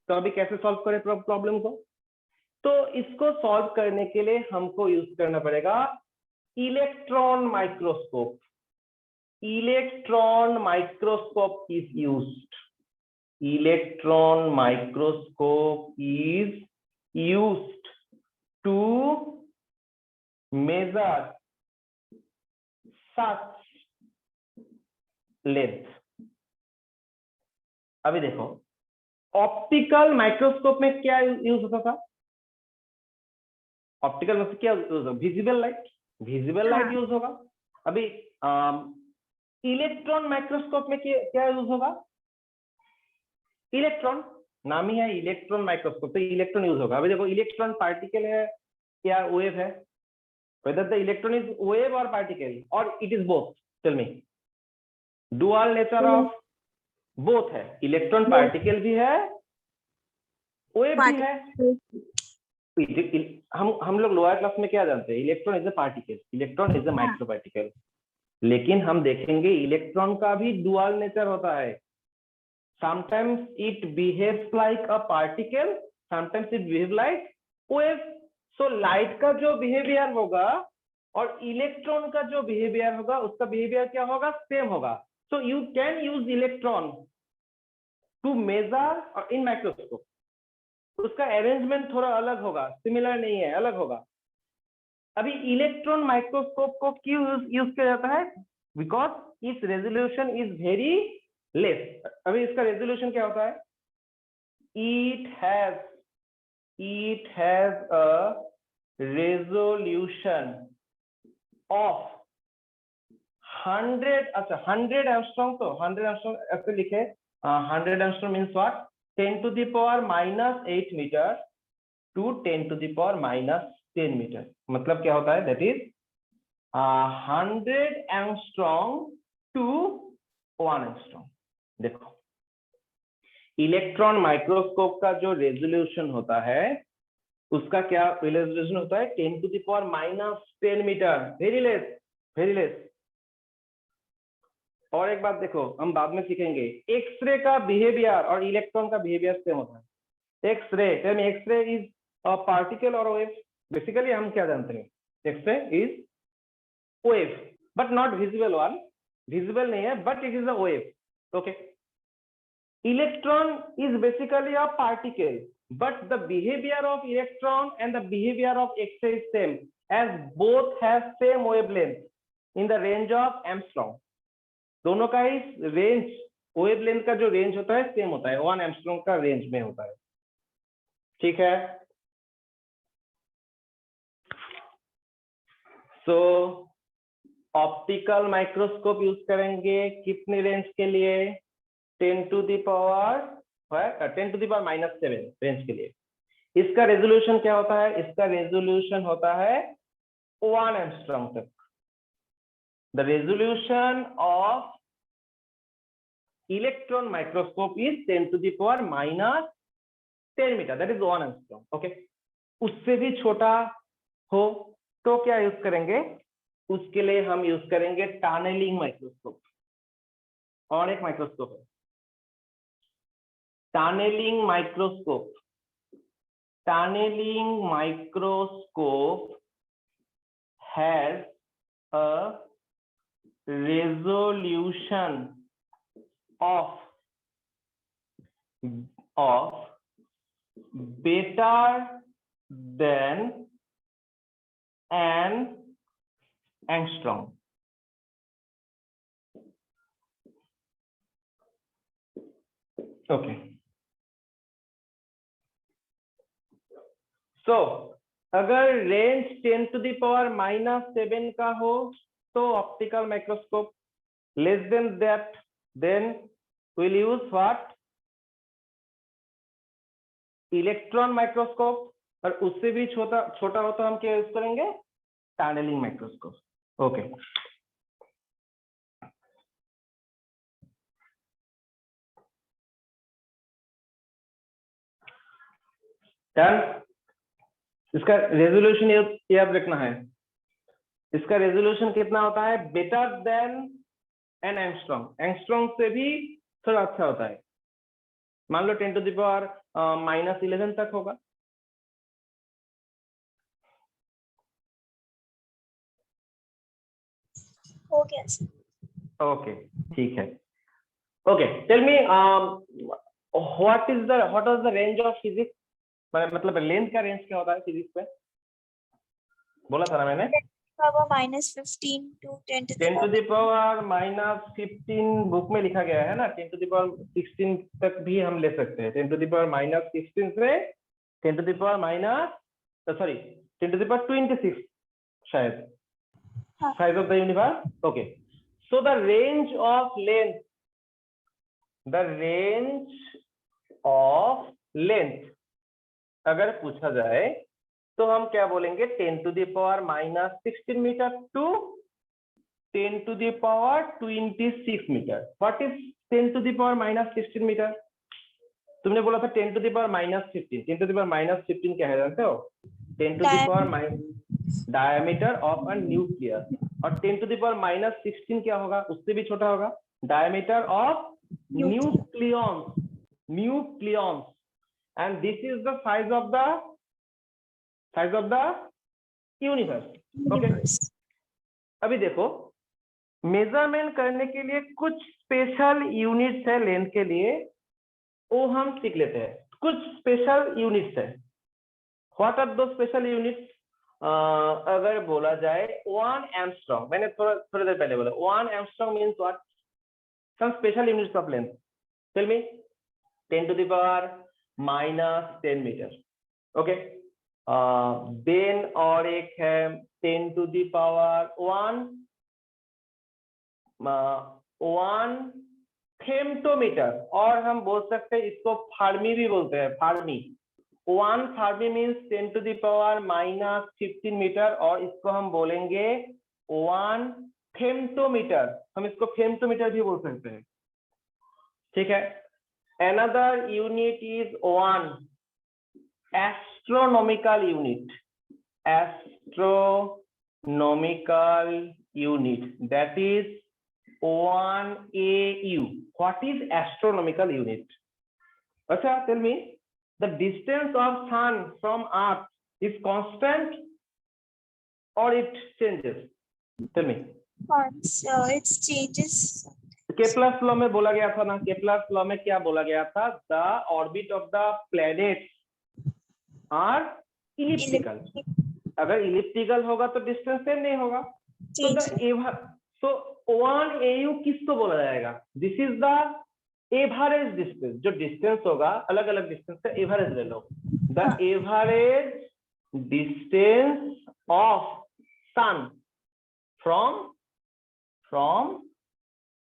तो अभी कैसे सॉल्व करें प्रॉब्लम को? तो इसको सॉल्व करने के लिए हमको यूज करना पड़ेगा electron microscope. Electron microscope is used, electron microscope is used to measure such length। अभी देखो ऑप्टिकल माइक्रोस्कोप में क्या यूज होता था? ऑप्टिकल में क्या यूज होगा? Visible light, visible light use होगा। अभी इलेक्ट्रॉन माइक्रोस्कोप में क्या यूज होगा? इलेक्ट्रॉन, नाम ही है इलेक्ट्रॉन माइक्रोस्कोप, तो इलेक्ट्रॉन यूज होगा। अभी देखो इलेक्ट्रॉन पार्टिकल है या वेव है? Whether the electron is wave or particle or it is both, tell me. Dual nature of both है, इलेक्ट्रॉन पार्टिकल भी है, वेव भी है। हम लोग लोअर क्लास में क्या जानते हैं? Electron is a particle, electron is a micro particle. लेकिन हम देखेंगे इलेक्ट्रॉन का भी डुअल नेचर होता है। Sometimes it behaves like a particle, sometimes it behave like wave. So light का जो बिहेवियर होगा और इलेक्ट्रॉन का जो बिहेवियर होगा उसका बिहेवियर क्या होगा? सेम होगा। So you can use electron to measure in microscope. उसका अरेंजमेंट थोड़ा अलग होगा, सिमिलर नहीं है, अलग होगा। अभी इलेक्ट्रॉन माइक्रोस्कोप को क्यों यूज किया जाता है? बिकॉज इस रेजोल्यूशन इज वेरी लेस। अभी इसका रेजोल्यूशन क्या होता है? it has a resolution of 100, अच्छा 100 एंगस्ट्रॉम, तो 100 एंगस्ट्रॉम ऐसे लिखे, 100 angstrom means what? 10⁻⁻8 metre to 10⁻⁻10 metre. मतलब क्या होता है? That is 100 angstrom to 1 angstrom. देखो इलेक्ट्रॉन माइक्रोस्कोप का जो रेजोल्यूशन होता है उसका क्या रेजोल्यूशन होता है? 10⁻⁻10 metre, very less, very less. और एक बात देखो, हम बाद में सीखेंगे, एक्सरे का बिहेवियर और इलेक्ट्रॉन का बिहेवियर सेम होता है। X-ray, X-ray is a particle और वेव। बेसिकली हम क्या जानते हैं? X-ray is wave but not visible one, visible नहीं है but it is a wave. Okay, electron is basically a particle, but the behavior of electron and the behavior of X-ray is same, as both have same wavelength in the range of Armstrong। दोनों का इस range, wavelength का जो range होता है same होता है, 1 angstrom का रेंज में होता है। ठीक है, सो ऑप्टिकल माइक्रोस्कोप यूज करेंगे कितने रेंज के लिए? 10⁻⁻7 रेंज के लिए। इसका रेजोल्यूशन क्या होता है? इसका रेजोल्यूशन होता है 1 एंगस्ट्रॉम तक। The resolution of electron microscope is 10⁻⁻10 metre, that is 1 angstrom. Okay, उससे भी छोटा हो तो क्या यूज करेंगे? उसके लिए हम यूज करेंगे टनलिंग माइक्रोस्कोप। और एक माइक्रोस्कोप है tunnelling microscope. Tunnelling microscope has a resolution of better than an angstrom. Okay. So अगर रेंज 10 to the power -7 का हो तो optical microscope, less than that then we'll use what? Electron microscope, और उससे भी छोटा हो तो हम क्या यूज करेंगे? Tunnelling microscope. Okay done. इसका रेजोल्यूशन याद रखना है, इसका रेजोल्यूशन कितना होता है? Better than an angstrom. Angstrom से भी थोड़ा अच्छा होता है। मान लो 10 to the power -11 तक होगा। हो गया सर। ओके ठीक है। Okay tell me what was the range of physics, मतलब लेंथ का रेंज क्या होता है फिजिक्स में? बोला था ना मैंने, power -15 to 10 to the 10 to the power power -15 book में लिखा गया है ना। 10 to the power 16 तक भी हम ले सकते हैं। 10 to the power -16 से 10 to the power 10 to the power 26 शायद size of the universe. Okay so the range of length अगर पूछा जाए तो हम क्या बोलेंगे? 10 to the power -16 metre to 10 to the power 26 metre. What is 10 to the power -16 metre? तुमने बोला था 10 to the power -15। 10 to the power -15 क्या है जानते हो? 10 to the power diameter of a nucleus. और 10 to the power -16 क्या होगा? उससे भी छोटा होगा, diameter of nucleons. And this is the size of the universe. Okay अभी देखो, मेजरमेंट करने के लिए कुछ स्पेशल यूनिट्स है लेंथ के लिए, वो हम सीख लेते हैं। कुछ स्पेशल यूनिट्स है। व्हाट आर दो स्पेशल यूनिट्स? अगर बोला जाए 1 एंगस्ट्रॉम, मैंने थोड़ी देर पहले बोला 1 angstrom means what? Some special units of length. Tell me. 10 to the power -10 metre. Okay then और एक है 10 to the power 1 फेम्टोमीटर, और हम बोल सकते हैं इसको फार्मी भी बोलते हैं। Fermi 1 fermi means 10 to the power -15 metre, और इसको हम बोलेंगे 1 फेम्टोमीटर। हम इसको फेम्टोमीटर भी बोल सकते हैं, ठीक है। Another unit is 1 astronomical unit, that is 1 AU. What is astronomical unit? Acha, tell me, the distance of sun from earth is constant or it changes? Tell me. it changes. Kepler's law में बोला गया था ना, Kepler's law में क्या बोला गया था? The orbit of the planets are elliptical. अगर इलिप्टिकल होगा तो डिस्टेंस सेम नहीं होगा। तो 1 AU किसको बोला जाएगा? This is the average distance. जो डिस्टेंस होगा, अलग अलग डिस्टेंस का एवरेज ले लो। The average distance of sun from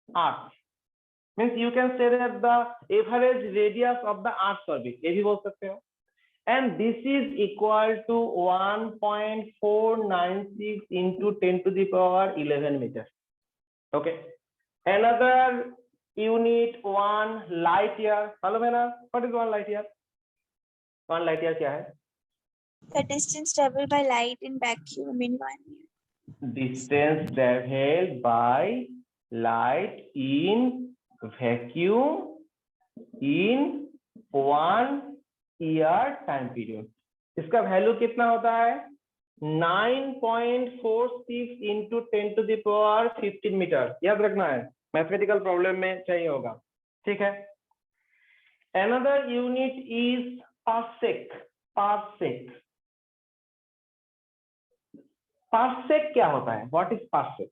Earth means you can say that the average radius of the Earth's orbit, ये भी बोल सकते हो। And this is equal to 1.496 into 10 to the power 11 meter. Okay. Another unit 1 light year. मालूम है ना? What is 1 light year? 1 light year क्या है? The distance traveled by light in vacuum in 1 year. distance traveled by light in vacuum in 1 year time period. इसका value कितना होता है? 9.46 into 10 to the power 15 metre. याद रखना है, mathematical problem में चाहिए होगा। ठीक है। Another unit is parsec। parsec parsec क्या होता है? What is parsec?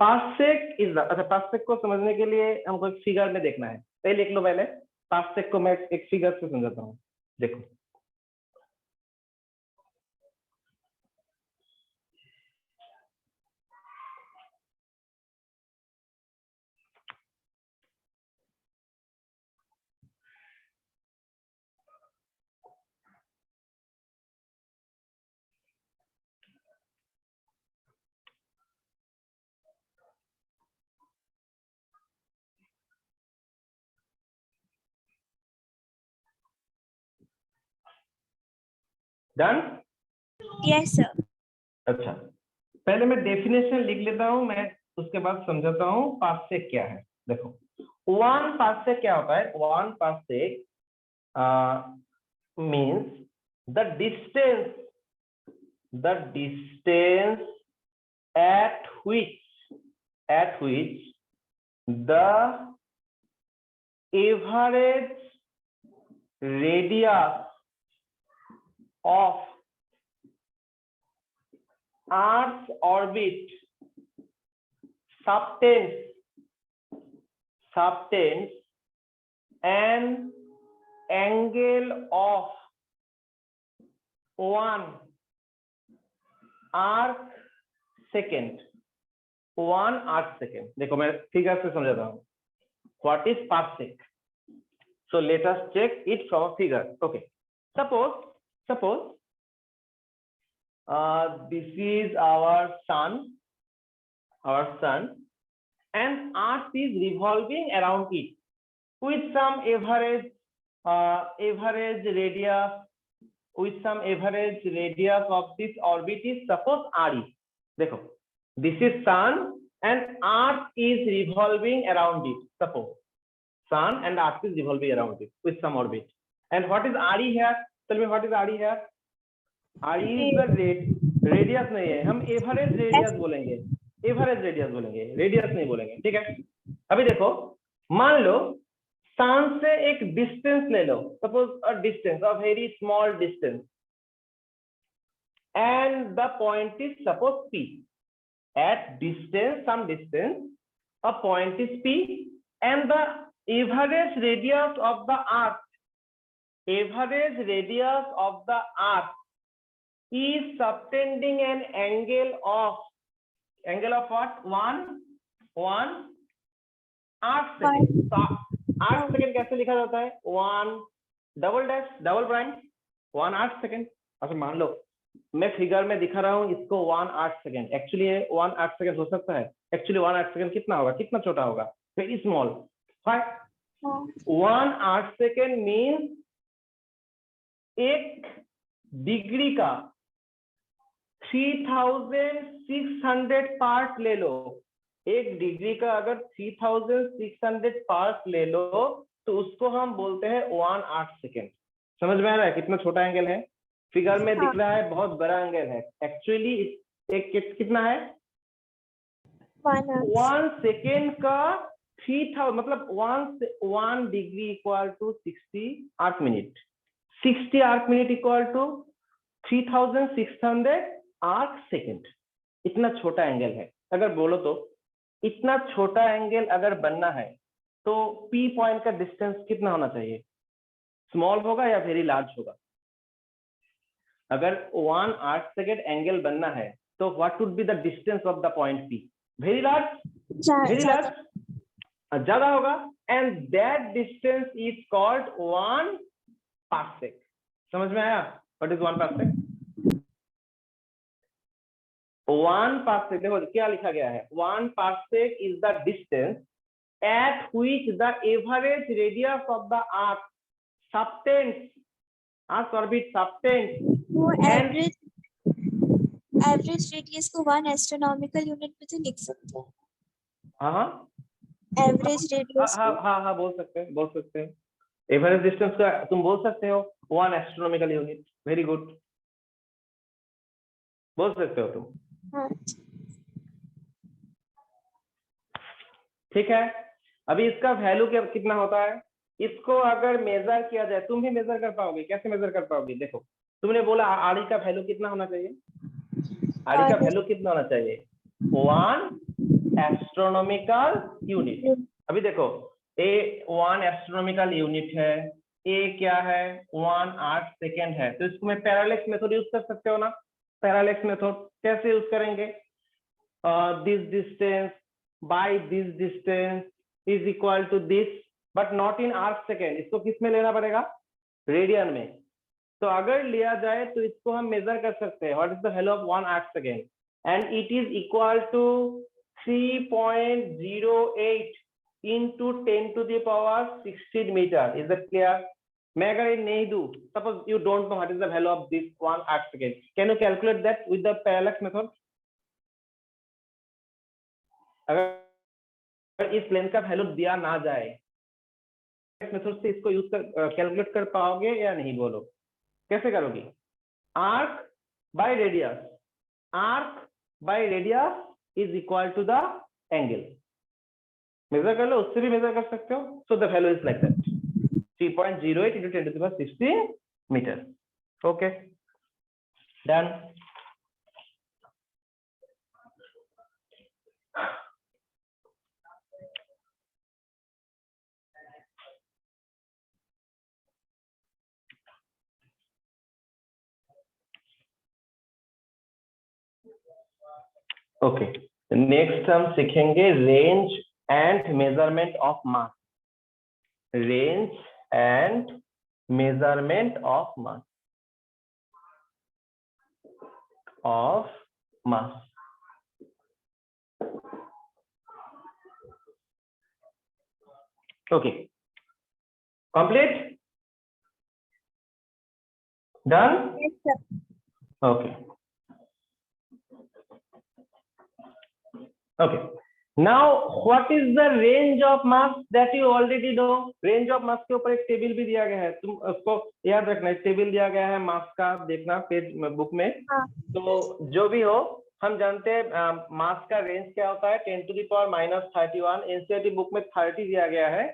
parsec is अच्छा, parsec को समझने के लिए हमको एक फिगर में देखना है। पहले लिख लो, पहले parsec को मैं एक फिगर से समझाता हूँ। देखो, डन? Yes, sir. अच्छा, पहले मैं डेफिनेशन लिख लेता हूं, मैं उसके बाद समझाता हूं पार्सेक क्या है। देखो, 1 पार्सेक क्या होता है? 1 parsec means the distance at which the average radius of Earth's orbit subtends an angle of 1 arc second। 1 arc second। देखो, मैं फिगर से समझाता हूँ। What is parsec? So let us check it from a figure. Okay. Suppose this is our sun, and Earth is revolving around it with some average radius of this orbit is suppose RE। देखो, this is sun and Earth is revolving around it। Suppose sun and Earth is revolving around it with some orbit, and what is RE here? Tell me, what is RE here? RE is the radius नहीं है, हम average radius बोलेंगे, radius नहीं बोलेंगे। ठीक है। अभी देखो, मान लो सन से एक डिस्टेंस ले लो, suppose a distance, a very small distance, and the point is suppose P। at distance, some distance, a point is P, and the average radius of the Earth is subtending an angle of what? 1 arc second। तो arc second कैसे लिखा जाता है? 1 double prime 1 arc second। अच्छा, मान लो मैं figure में दिखा रहा हूं इसको 1 arc second। Actually 1 arc second हो सकता है। एक्चुअली 1 arc second कितना होगा? कितना छोटा होगा? Very small. 1 arc second means 1 degree का 3600 पार्ट ले लो। 1 डिग्री का अगर 3600 पार्ट ले लो तो उसको हम बोलते हैं 1 arc second। समझ में आ रहा है कितना छोटा एंगल है? फिगर में दिख रहा है बहुत बड़ा एंगल है, एक्चुअली एक कितना है? 1 सेकेंड का 3000, मतलब 1 degree equal to 60 arc minute. 60 arc minute equal to 3600 arc second. इतना छोटा एंगल है। अगर बोलो तो इतना छोटा एंगल अगर बनना है तो P पॉइंट का डिस्टेंस कितना होना चाहिए? स्मॉल होगा या वेरी लार्ज होगा? अगर 1 आर्क सेकेंड एंगल बनना है तो what would be the distance of the point P? Very large, ज्यादा होगा, and that distance is called 1 parsec. समझ में आया? What is 1 parsec? 1 पार्सेक देखो क्या लिखा गया है। 1 parsec is the distance at which the average radius of the arc subtends, Earth's orbit subtends, average radius को 1 एस्ट्रोनॉमिकल यूनिट में तो लिख सकते हैं। हाँ हाँ एवरेज रेडियस हाँ को हाँ हाँ बोल सकते हैं, बोल सकते हैं। एवरेज डिस्टेंस का तुम बोल सकते हो 1 एस्ट्रोनॉमिकल यूनिट। वेरी गुड, बोल सकते हो तुम। हाँ, ठीक है, अभी इसका वैल्यू क्या कितना होता है, इसको अगर मेजर किया जाए, तुम भी मेजर कर पाओगे, कैसे मेजर कर पाओगे? देखो, तुमने बोला आड़ी का वैल्यू कितना होना चाहिए, आड़ी का वैल्यू कितना होना चाहिए? 1 एस्ट्रोनॉमिकल यूनिट। अभी देखो, ए 1 एस्ट्रोनॉमिकल यूनिट है, ए क्या है 1/8 सेकेंड है, तो इसको मैं पैरालेक्स मेथड यूज कर सकते हो ना। पैरालेक्स मेथड कैसे यूज करेंगे? This distance by this distance is equal to this, but not in arc second. इसको किस में लेना पड़ेगा? रेडियन में। तो अगर लिया जाए तो इसको हम मेजर कर सकते हैं, what is the value of 1 arc second, and it is equal to 3.08 into 10 to the power 16 metre. Is it clear? मैं अगर ये नहीं दूं, suppose you don't know what is the value of this 1 arc second, can you calculate that with the parallax method? अगर इस length का value दिया ना जाए, मेथड से इसको यूज कर कैलकुलेट कर पाओगे या नहीं? बोलो कैसे करोगे? Arc by radius, arc by radius is equal to the angle. Measure कर लो, उससे भी मेजर कर सकते हो। So the value is like that 3.08 into 10 to the power 16 metre. Okay, done. Okay, next हम सीखेंगे range and measurement of mass. Range and measurement of mass, of mass. Okay, complete, done. yes, sir. Okay. Okay. Now, what is the range of mass that you already know? Range of mass के ऊपर एक table भी दिया गया है, तुम उसको याद रखना। एक टेबल दिया गया है मास का, देखना पेज बुक में। हाँ, तो जो भी हो, हम जानते हैं मास का रेंज क्या होता है, 10 to the power -31। NCERT book में 30 दिया गया है।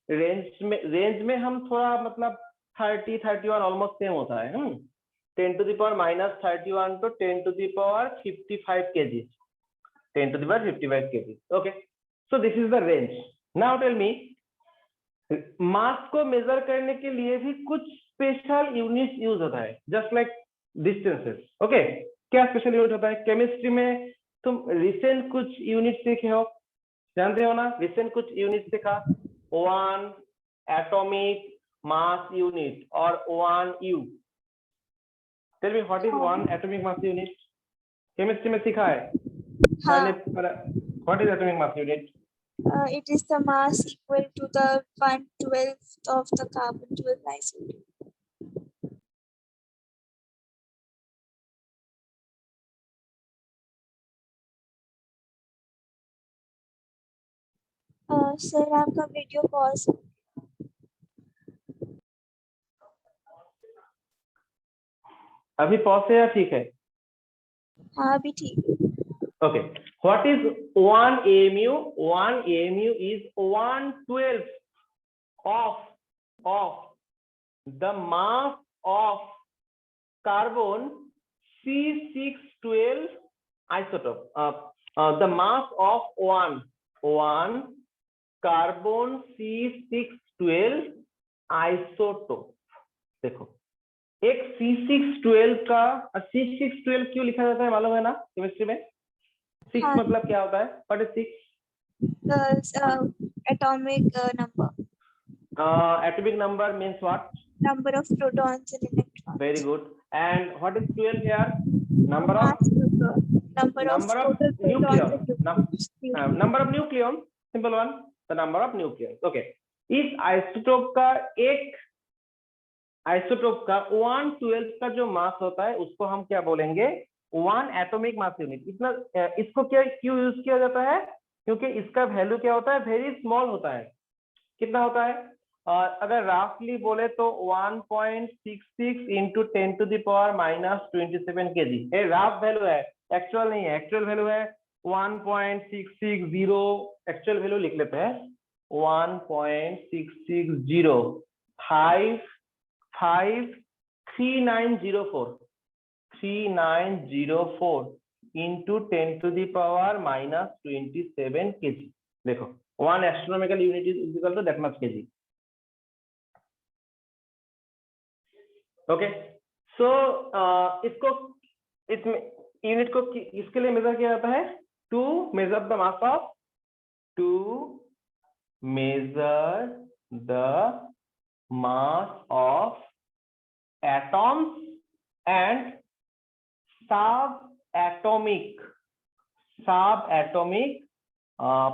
रेंज में हम थोड़ा मतलब 30 31 ऑलमोस्ट सेम होता है। 10 to the power -31 to 10 to the power 55 kg, 10 to the power 55 kg। okay, so this is the range। now tell me, मास को मेजर करने के लिए भी कुछ स्पेशल यूनिट यूज होता है, जस्ट लाइक डिस्टेंसेस। ओके, क्या स्पेशल यूनिट होता है? केमिस्ट्री में तुम रिसेंट कुछ यूनिट सीखे हो, जानते हो ना? रिसेंट कुछ यूनिट सीखा, 1 एटॉमिक मास यूनिट और 1 U। Tell me what is 1 atomic mass unit? Chemistry में सीखा है हाँ, what is atomic mass unit? it is the mass equal to the 1/12 of the carbon-12 isotope. Sir आपका video pause. अभी pause है या ठीक है? हाँ, अभी ठीक है। Okay, what is 1 AMU? 1 AMU is 1/12 of the mass of carbon C612 isotope। the mass of one carbon C612 isotope। देखो, एक C612 का, C612 क्यों लिखा जाता है मालूम है ना केमिस्ट्री में? 6 हाँ, मतलब क्या होता है? What is 6? atomic number, atomic number means what? number of protons and electrons. Very good। and what is 12 here? number of Mass, number of number of total protons nucleons, and neutrons. number of nucleons, simple one, the number of nucleons। okay, इस isotope का एक isotope का 1/12 का जो मास होता है उसको हम क्या बोलेंगे? 1 एटॉमिक मास यूनिट। इतना इसको क्या क्यों यूज किया जाता है? क्योंकि इसका वैल्यू क्या होता है, वेरी स्मॉल होता है। कितना होता है? अगर राफली बोले तो 1.66 इंटू 10⁻⁻27 kg। ये राफ वैल्यू है, एक्चुअल नहीं है। एक्चुअल वैल्यू है 1.660, एक्चुअल वैल्यू लिख लेते हैं 1.660 3904 इंटू 10⁻⁻27 kg। देखो 1 astronomical unit is equal to that much kg। Okay, so इसको इसमें यूनिट को इसके लिए मेजर किया जाता है to measure the mass of atoms and subatomic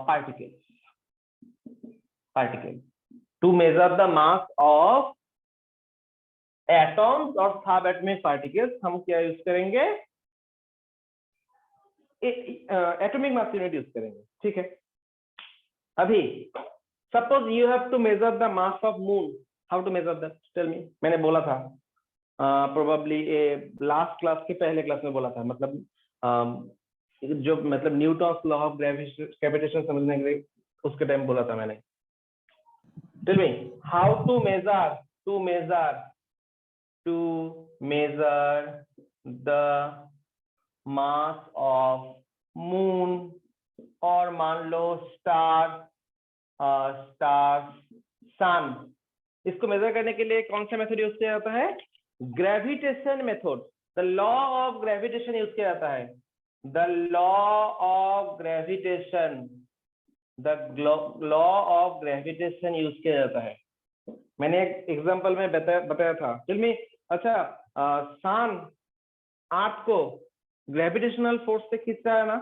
particles to measure the mass of atoms और subatomic particles हम क्या यूज करेंगे? एटॉमिक मास यूनिट यूज करेंगे। ठीक है, अभी suppose you have to measure the mass of moon. How to measure that? Tell me. मैंने बोला था प्रोबेबली लास्ट क्लास के पहले क्लास में बोला था, मतलब जो मतलब न्यूटन्स लॉ ऑफ ग्रेविटेशन समझने के लिए उसके टाइम बोला था मैंने। Tell me how to measure the mass of moon, और मान लो स्टार सन। इसको मेजर करने के लिए कौन सा मेथड यूज किया जाता है? Gravitation method. The law of gravitation use किया जाता है। The law of gravitation use किया जाता है। मैंने एक एग्जांपल में बताया था। टेल मी, अच्छा सन अर्थ को ग्रेविटेशनल फोर्स से खींचता है ना?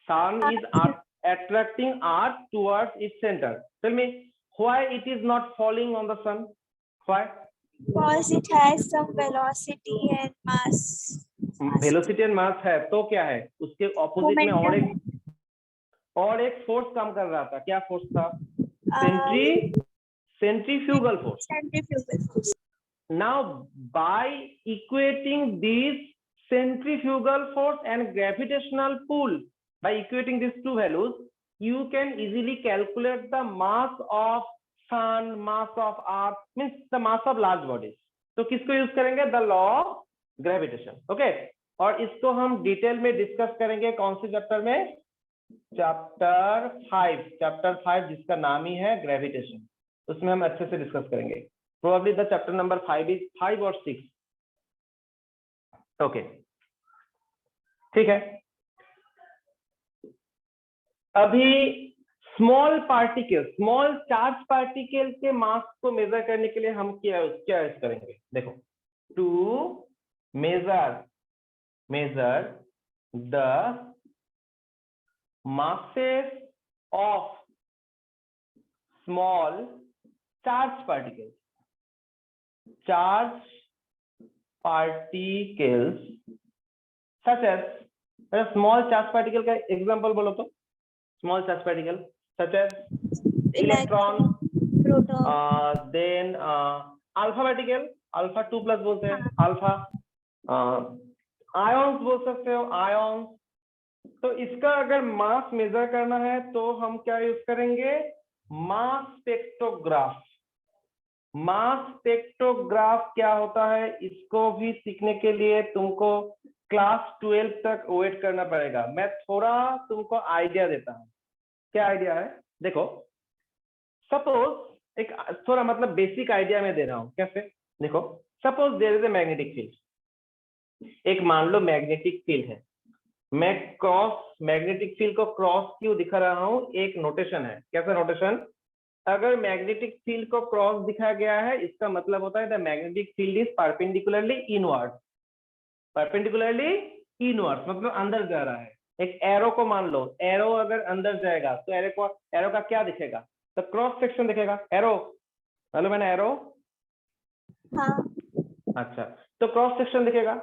सन is attracting earth towards its center. Tell me why it is not falling on the sun? Why? Because it has some velocity and mass. Velocity and mass है तो क्या है, उसके ऑपोजिट में और एक फोर्स काम कर रहा था। क्या फोर्स था? Centrifugal force. Now by equating these centrifugal force and gravitational pull, by equating these two values, you can easily calculate the mass of sun, mass of earth, means the mass of large bodies. तो किसको use करेंगे? The law of gravitation. Okay, और इसको हम detail में discuss करेंगे कौन से चैप्टर में? चैप्टर 5 जिसका नाम ही है ग्रेविटेशन। उसमें हम अच्छे से डिस्कस करेंगे। प्रोबेबली द चैप्टर नंबर 5 और 6। ओके, ठीक है। अभी स्मॉल चार्ज पार्टिकल के मास को मेजर करने के लिए हम क्या यूज करेंगे? देखो, to measure the masses of small charge particles such as small charge particle का एग्जांपल बोलो तो। Small charge particle such as electron, proton, then alpha particle, alpha 2+ बोलते हैं, alpha ions बोल सकते हो, ions। तो इसका अगर मास मेजर करना है तो हम क्या यूज करेंगे? मास स्पेक्ट्रोग्राफ क्या होता है? इसको भी सीखने के लिए तुमको क्लास 12 तक वेट करना पड़ेगा। मैं थोड़ा तुमको आइडिया देता हूँ। क्या आइडिया है? देखो, सपोज एक थोड़ा मतलब बेसिक आइडिया में दे रहा हूँ। कैसे? देखो, suppose there is a magnetic field. एक मान लो मैग्नेटिक फील्ड है। मैं मैग्नेटिक फील्ड को क्रॉस क्यों दिखा रहा हूं? एक नोटेशन है। कैसा नोटेशन? अगर मैग्नेटिक फील्ड को क्रॉस दिखाया गया है, इसका मतलब होता है the magnetic field is perpendicularly inward. मतलब अंदर जा रहा है। एक एरो को मान लो, एरो अगर अंदर जाएगा तो एरो का क्या दिखेगा? तो क्रॉस सेक्शन दिखेगा। एरो मालूम है ना? एरो, हाँ। अच्छा, तो क्रॉस सेक्शन दिखेगा।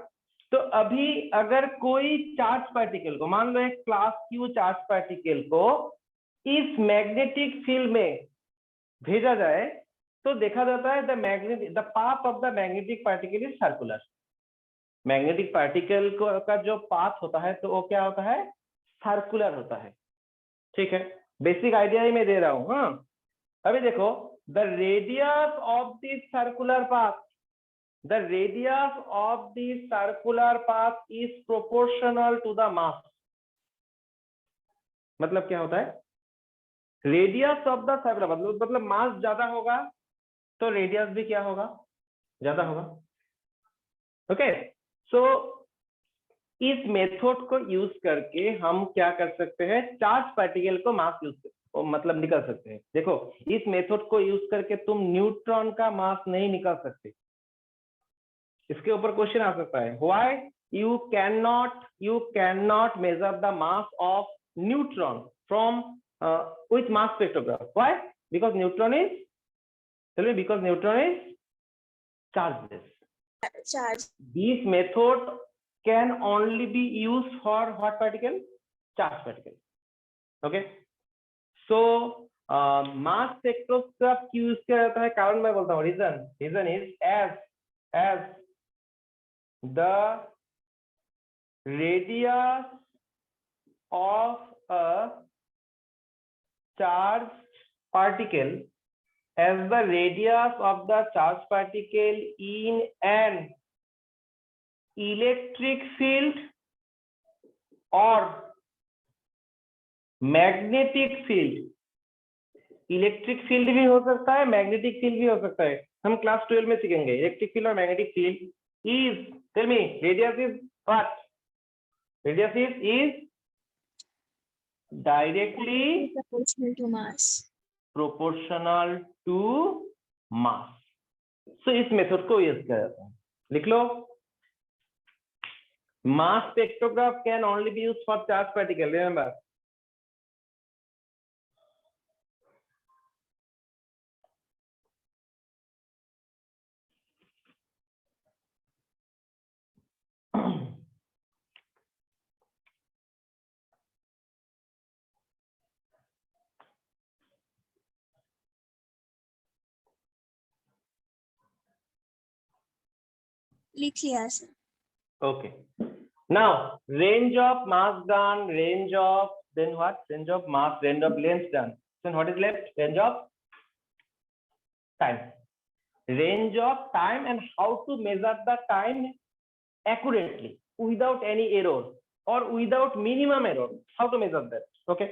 तो अभी अगर कोई चार्ज पार्टिकल को, मान लो एक क्लास क्यू चार्ज पार्टिकल को इस मैग्नेटिक फील्ड में भेजा जाए तो देखा जाता है the path of the magnetic particle is circular. Magnetic particle का जो पाथ होता है तो वो क्या होता है, सर्कुलर होता है। ठीक है, बेसिक आइडिया ही मैं दे रहा हूं। हाँ, अभी देखो, the radius of this circular path, the radius of this circular path is proportional to the mass. मतलब क्या होता है, रेडियस ऑफ द सर्कुलर, मतलब मास ज्यादा होगा तो रेडियस भी क्या होगा, ज्यादा होगा। ओके, सो इस मेथड को यूज करके हम क्या कर सकते हैं, चार्ज पार्टिकल को मास मतलब निकल सकते हैं। देखो, इस मेथड को यूज करके तुम न्यूट्रॉन का मास नहीं निकाल सकते। इसके ऊपर क्वेश्चन आ सकता है, why you can not major the mass of neutron from with mass spectrograph. Why? Because neutron is chargeless. Charge. This method can only be used for what particle? Charge particle. Okay, so mass spectrograph क्यों use किया जाता है, कारण मैं बोलता हूँ, reason is as the radius of a charged particle, as the radius of the charged particle in an electric field or magnetic field, electric field भी हो सकता है, मैग्नेटिक फील्ड भी हो सकता है, हम क्लास 12 में सीखेंगे इलेक्ट्रिक फील्ड और magnetic field. Is, tell me, radius is what? Radius is directly Proportional to mass. Proportional to mass. So इस मेथड को यूज किया जाता है, लिख लो। Mass spectrograph can only be used for charge particle, remember. लिख लिया sir. Okay. Now, range of mass done, range of, then what? Range of mass, range of length done. Then what is left? Range of time. Range of time and how to measure the time accurately without any error or without minimum error. How to measure that? Okay.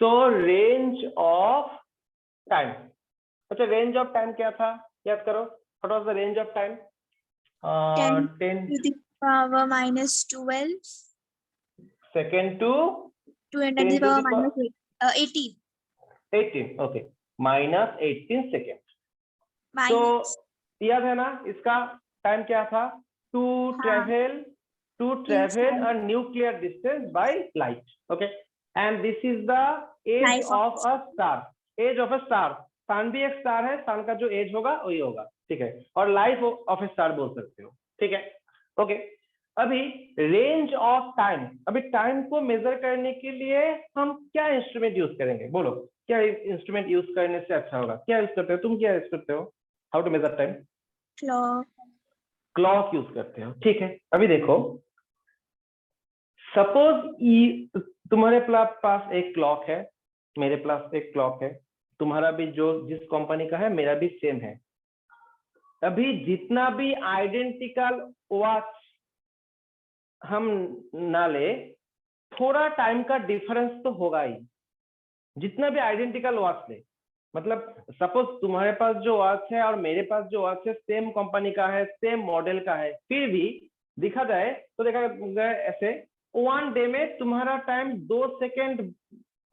So range of time. अच्छा, range of time क्या था? याद करो. What was the range of time? 10 10 to the power minus 12. second to 2 and 10 the to power the minus 18. 18. Okay, minus 18 seconds. Minus. तो याद है ना, इसका टाइम क्या था? To travel a nuclear distance by light. Okay, and this is the age Life of a star. Age of a star. सन भी एक star है, सन का जो एज होगा वही होगा। ठीक है, और लाइफ ऑफ ए स्टार बोल सकते हो। ठीक है, ओके। अभी रेंज ऑफ टाइम, अभी टाइम को मेजर करने के लिए हम क्या इंस्ट्रूमेंट यूज करेंगे? बोलो, क्या इंस्ट्रूमेंट यूज करने से अच्छा होगा? क्या यूज करते हो तुम, क्या यूज करते हो? How to measure time? Clock use करते हो। ठीक है, अभी देखो, सपोज तुम्हारे पास एक क्लॉक है, मेरे पास एक क्लॉक है, तुम्हारा भी जो जिस कंपनी का है मेरा भी सेम है। अभी जितना भी आइडेंटिकल वॉच हम ना ले, थोड़ा टाइम का डिफरेंस तो होगा ही। जितना भी आइडेंटिकल वॉच ले, मतलब सपोज तुम्हारे पास जो वॉच है और मेरे पास जो वॉच है सेम कंपनी का है, सेम मॉडल का है, फिर भी देखा जाए तो देखा जाए ऐसे, वन डे में तुम्हारा टाइम 2 सेकेंड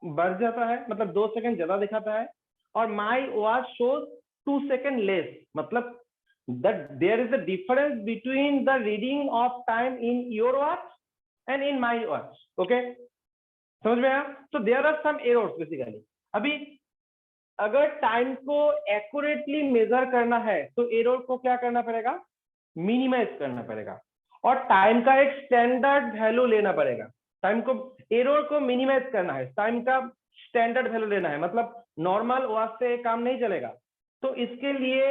बढ़ जाता है, मतलब 2 सेकेंड ज्यादा दिखाता है, और my watch shows 2 second less. मतलब there is a difference between the reading of time in your watch and in my watch. Okay, समझ में आया? So there are some errors basically. अभी अगर टाइम को एक्यूरेटली मेजर करना है तो एरर को क्या करना पड़ेगा? मिनिमाइज करना पड़ेगा। और टाइम का एक स्टैंडर्ड वैल्यू लेना पड़ेगा। टाइम को, एरर को मिनिमाइज करना है, टाइम का स्टैंडर्ड वैल्यू लेना है, मतलब नॉर्मल वाज से काम नहीं चलेगा। तो इसके लिए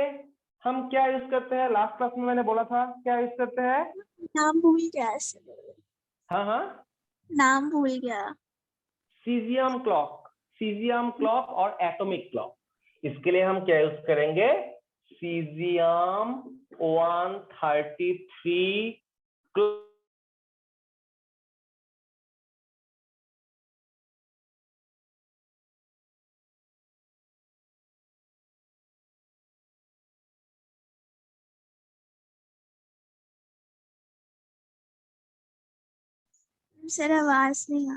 हम क्या यूज करते हैं, लास्ट क्लास में मैंने बोला था क्या यूज करते हैं? नाम भूल गया ऐसे। हाँ हाँ, नाम भूल गया। सीजियम क्लॉक, सीजियम क्लॉक और एटॉमिक क्लॉक। इसके लिए हम क्या यूज करेंगे? Caesium 133 clock. सर आवाज नहीं आ।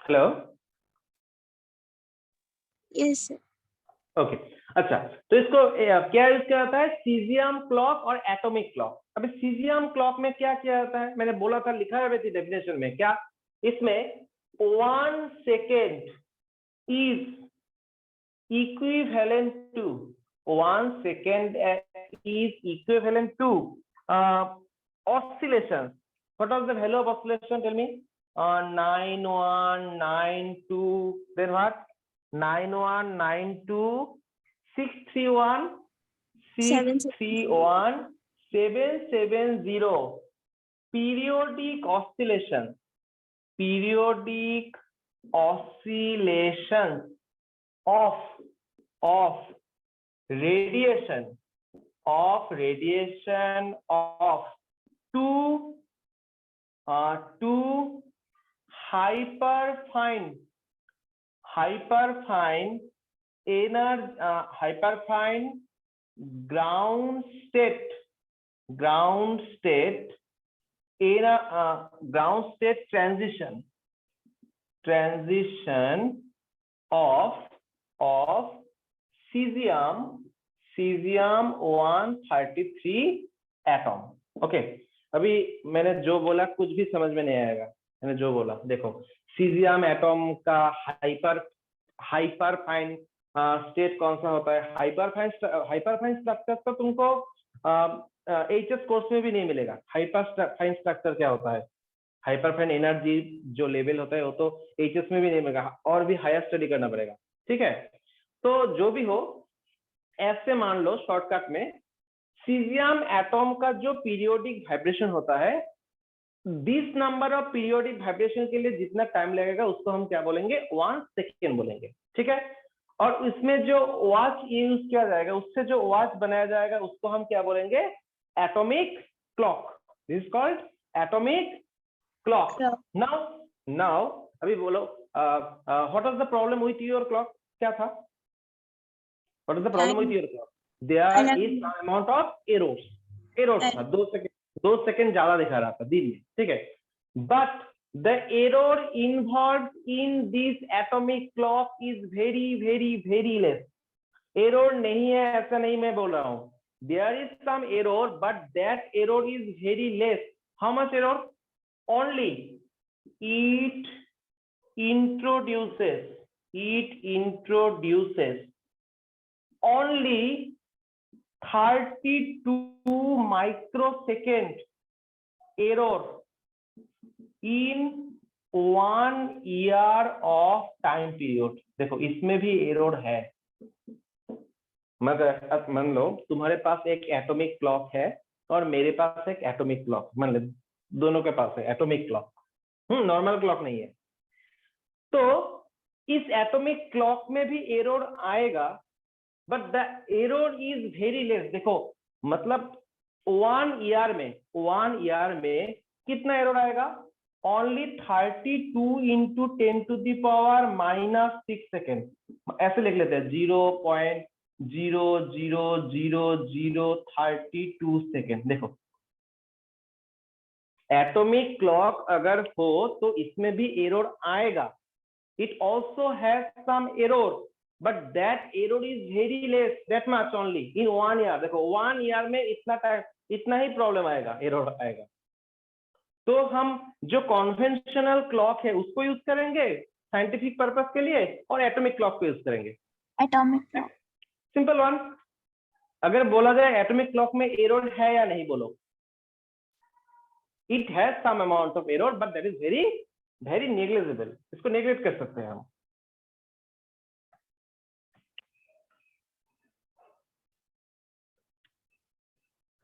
Hello, yes sir. ओके अच्छा, तो इसको क्या यूज किया जाता है? सीजियम क्लॉक और एटॉमिक क्लॉक। अभी सीजियम क्लॉक में क्या किया जाता है, मैंने बोला था, लिखा है डेफिनेशन में क्या, इसमें 1 second is equivalent to 1 second is equivalent to oscillations. What was the value of oscillation? Tell me. 9192, then what? 9192 631 631 770. Periodic oscillation, periodic oscillation of radiation of two hyperfine ground state transition of cesium 133 atom. Okay, अभी मैंने जो बोला कुछ भी समझ में नहीं आएगा। मैंने जो बोला देखो, सीजियम एटॉम का हाइपर फाइन स्टेट कौन सा होता है? हाइपर फाइन स्ट्रक्चर तो तुमको एचएस कोर्स में भी नहीं मिलेगा। हाइपर फाइन स्ट्रक्चर क्या होता है? हाइपर फाइन एनर्जी जो लेवल होता है वो तो एचएस में भी नहीं मिलेगा, और भी हायर स्टडी करना पड़ेगा। ठीक है, तो जो भी हो, ऐसे मान लो शॉर्टकट में, सीजियम एटॉम का जो पीरियोडिक वाइब्रेशन होता है, this number of periodic vibration के लिए जितना टाइम लगेगा उसको हम क्या बोलेंगे? 1 सेकेंड बोलेंगे। ठीक है, और इसमें जो वॉच यूज किया जाएगा, उससे जो वॉच बनाया जाएगा उसको हम क्या बोलेंगे? Atomic clock. This is called atomic clock. Now अभी बोलो, what was the problem with your clock? क्या था? What is the problem with your clock? There is some amount of errors था। 2 सेकंड ज्यादा दिखा रहा था दिन में। ठीक है, but the error involved in this atomic clock is very very very less. Error नहीं है ऐसा नहीं मैं बोल रहा हूं, there is some error, but that error is very less. How much error? only it introduces only 32 microsecond error in 1 year of time period। देखो इसमें भी एरर है। मगर मान लो तुम्हारे पास एक एटॉमिक क्लॉक है और मेरे पास एक एटॉमिक क्लॉक, मान लो दोनों के पास है एटॉमिक क्लॉक, नॉर्मल क्लॉक नहीं है। तो इस एटॉमिक क्लॉक में भी एरर आएगा, but the error is very less. देखो मतलब 1 ईयर में कितना एरर आएगा? Only 32 into 10 to the power -6 second. ऐसे लिख लेते हैं 0.0000032 सेकेंड। देखो एटॉमिक क्लॉक अगर हो तो इसमें भी एरर आएगा, it also has some error, but that error is very less, that much only in 1 year. देखो 1 year में इतना ही प्रॉब्लम आएगा, एरर आएगा। तो हम जो कॉन्वेंशनल क्लॉक है उसको यूज करेंगे साइंटिफिक पर्पस के लिए, और एटॉमिक क्लॉक को यूज करेंगे। Atomic clock, simple one. अगर बोला जाए एटॉमिक क्लॉक में एरर है या नहीं, बोलो। It has some amount of error, but that is very very negligible, इसको नेग्लेक्ट कर सकते हैं हम।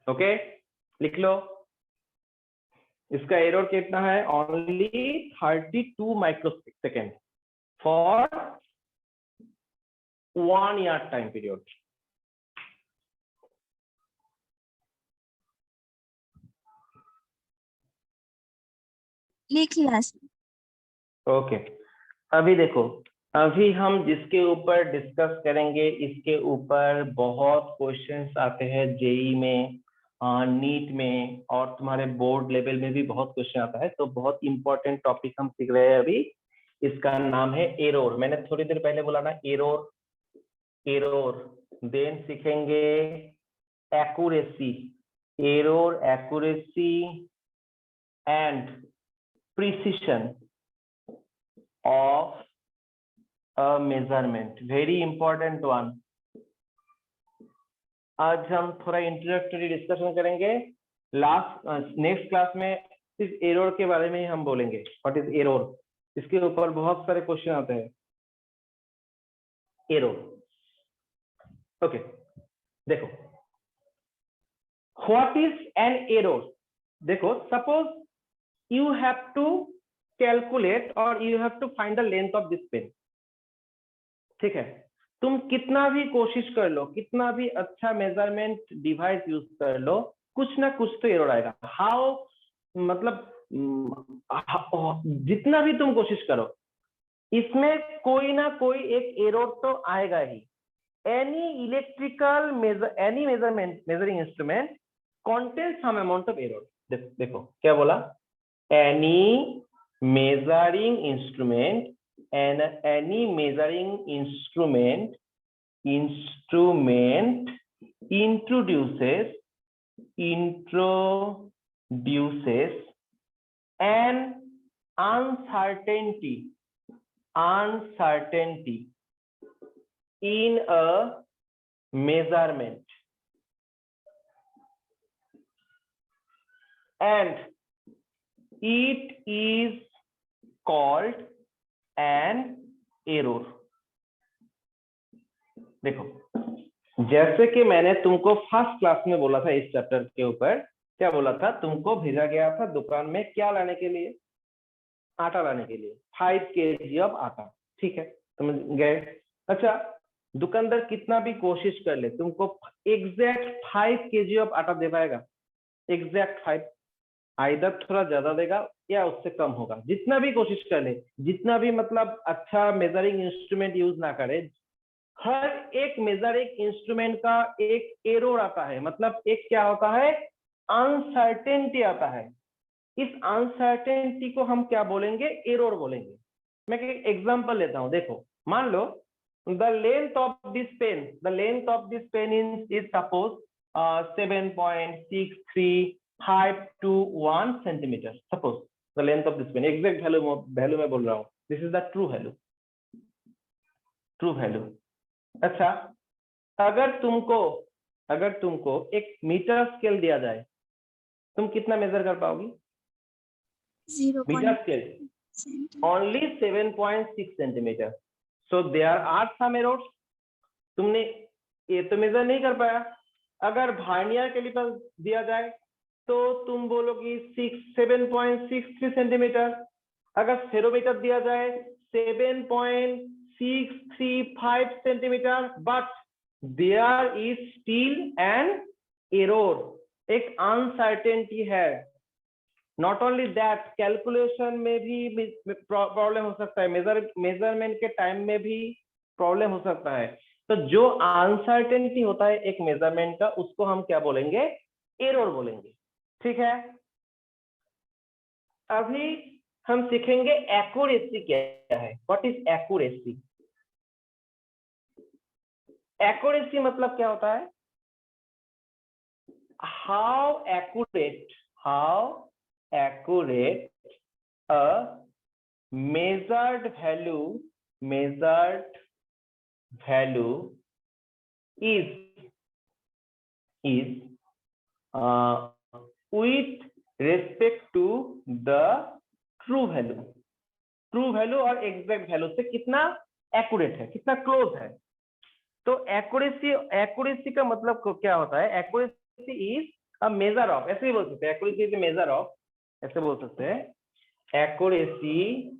ओके, लिख लो। इसका एरर कितना है? Only 32 microsecond for 1 year time period. लिख लिया। ओके, अभी देखो, अभी हम जिसके ऊपर डिस्कस करेंगे इसके ऊपर बहुत क्वेश्चंस आते हैं जेई में, नीट में, और तुम्हारे बोर्ड लेवल में भी बहुत क्वेश्चन आता है। तो बहुत इंपॉर्टेंट टॉपिक हम सीख रहे हैं अभी, इसका नाम है एरर। मैंने थोड़ी देर पहले बोला ना एरर, एरर। देन सीखेंगे accuracy, error, accuracy and precision of a measurement, very important one। आज हम थोड़ा इंट्रोडक्टरी डिस्कशन करेंगे। नेक्स्ट क्लास में इस एरर के बारे में ही हम बोलेंगे, व्हाट इज एरर। इसके ऊपर बहुत सारे क्वेश्चन आते हैं। एरर, ओके, देखो व्हाट इज एन एरर। देखो, suppose you have to calculate और you have to find the length of this pen. ठीक है, तुम कितना भी कोशिश कर लो, कितना भी अच्छा मेजरमेंट डिवाइस यूज कर लो, कुछ ना कुछ तो एरर आएगा। हाउ, मतलब जितना भी तुम कोशिश करो, इसमें कोई ना कोई एक एरर तो आएगा ही। Any electrical any measuring instrument contains some amount of error। देखो क्या बोला, एनी measuring instrument and any measuring instrument introduces an uncertainty in a measurement, and it is called an error। देखो, जैसे कि मैंने तुमको फर्स्ट क्लास में बोला था, इस चैप्टर के ऊपर क्या बोला था, तुमको भेजा गया था दुकान में क्या लाने के लिए, आटा लाने के लिए, 5 kg ऑफ आटा। ठीक है, समझ गए। अच्छा, दुकानदार कितना भी कोशिश कर ले, तुमको एग्जैक्ट 5 kg ऑफ आटा दे पाएगा? एग्जैक्ट 5, आइदर थोड़ा ज्यादा देगा या उससे कम होगा। जितना भी कोशिश कर ले, जितना भी मतलब अच्छा मेजरिंग इंस्ट्रूमेंट यूज ना करे, हर एक मेजरिंग इंस्ट्रूमेंट का एक एरर आता है। मतलब एक क्या होता है, अनसर्टेनिटी आता है। इस अनसर्टेनिटी को हम क्या बोलेंगे, एरर बोलेंगे। मैं एक एग्जांपल लेता हूं। देखो, मान लो the length of this pen is suppose 7.635 centimetre. Suppose the length of this pen, exact value में बोल रहा हूं, this is the true value. अच्छा, अगर तुमको एक मीटर स्केल दिया जाए, तुम कितना मेजर कर पाओगी? 0. Metre scale only 7.6 centimetre. So there are some errors, तुमने ये तो मेजर नहीं कर पाया। अगर वर्नियर कैलिपर दिया जाए तो तुम बोलोगी 7.63 सेंटीमीटर। अगर फेरोमीटर दिया जाए 7.635 centimetre, but there is still an error, एक अनसर्टेनिटी है। नॉट ओनली दैट, कैलकुलेशन में भी प्रॉब्लम हो सकता है, मेजरमेंट के टाइम में भी प्रॉब्लम हो सकता है। तो जो अनसर्टेनिटी होता है एक मेजरमेंट का, उसको हम क्या बोलेंगे, एरर बोलेंगे। ठीक है, अभी हम सीखेंगे एक्यूरेसी क्या है। What is accuracy? एक्यूरेसी मतलब क्या होता है? How accurate a measured value is with respect to the true value और एग्जैक्ट वैल्यू से कितना एक्यूरेट है, कितना क्लोज है। तो एक्यूरेसी का मतलब क्या होता है? Accuracy is a measure of, ऐसे ही बोल सकते हैं, एक्यूरेसी इज मेजर ऑफ, ऐसे बोल सकते हैं, accuracy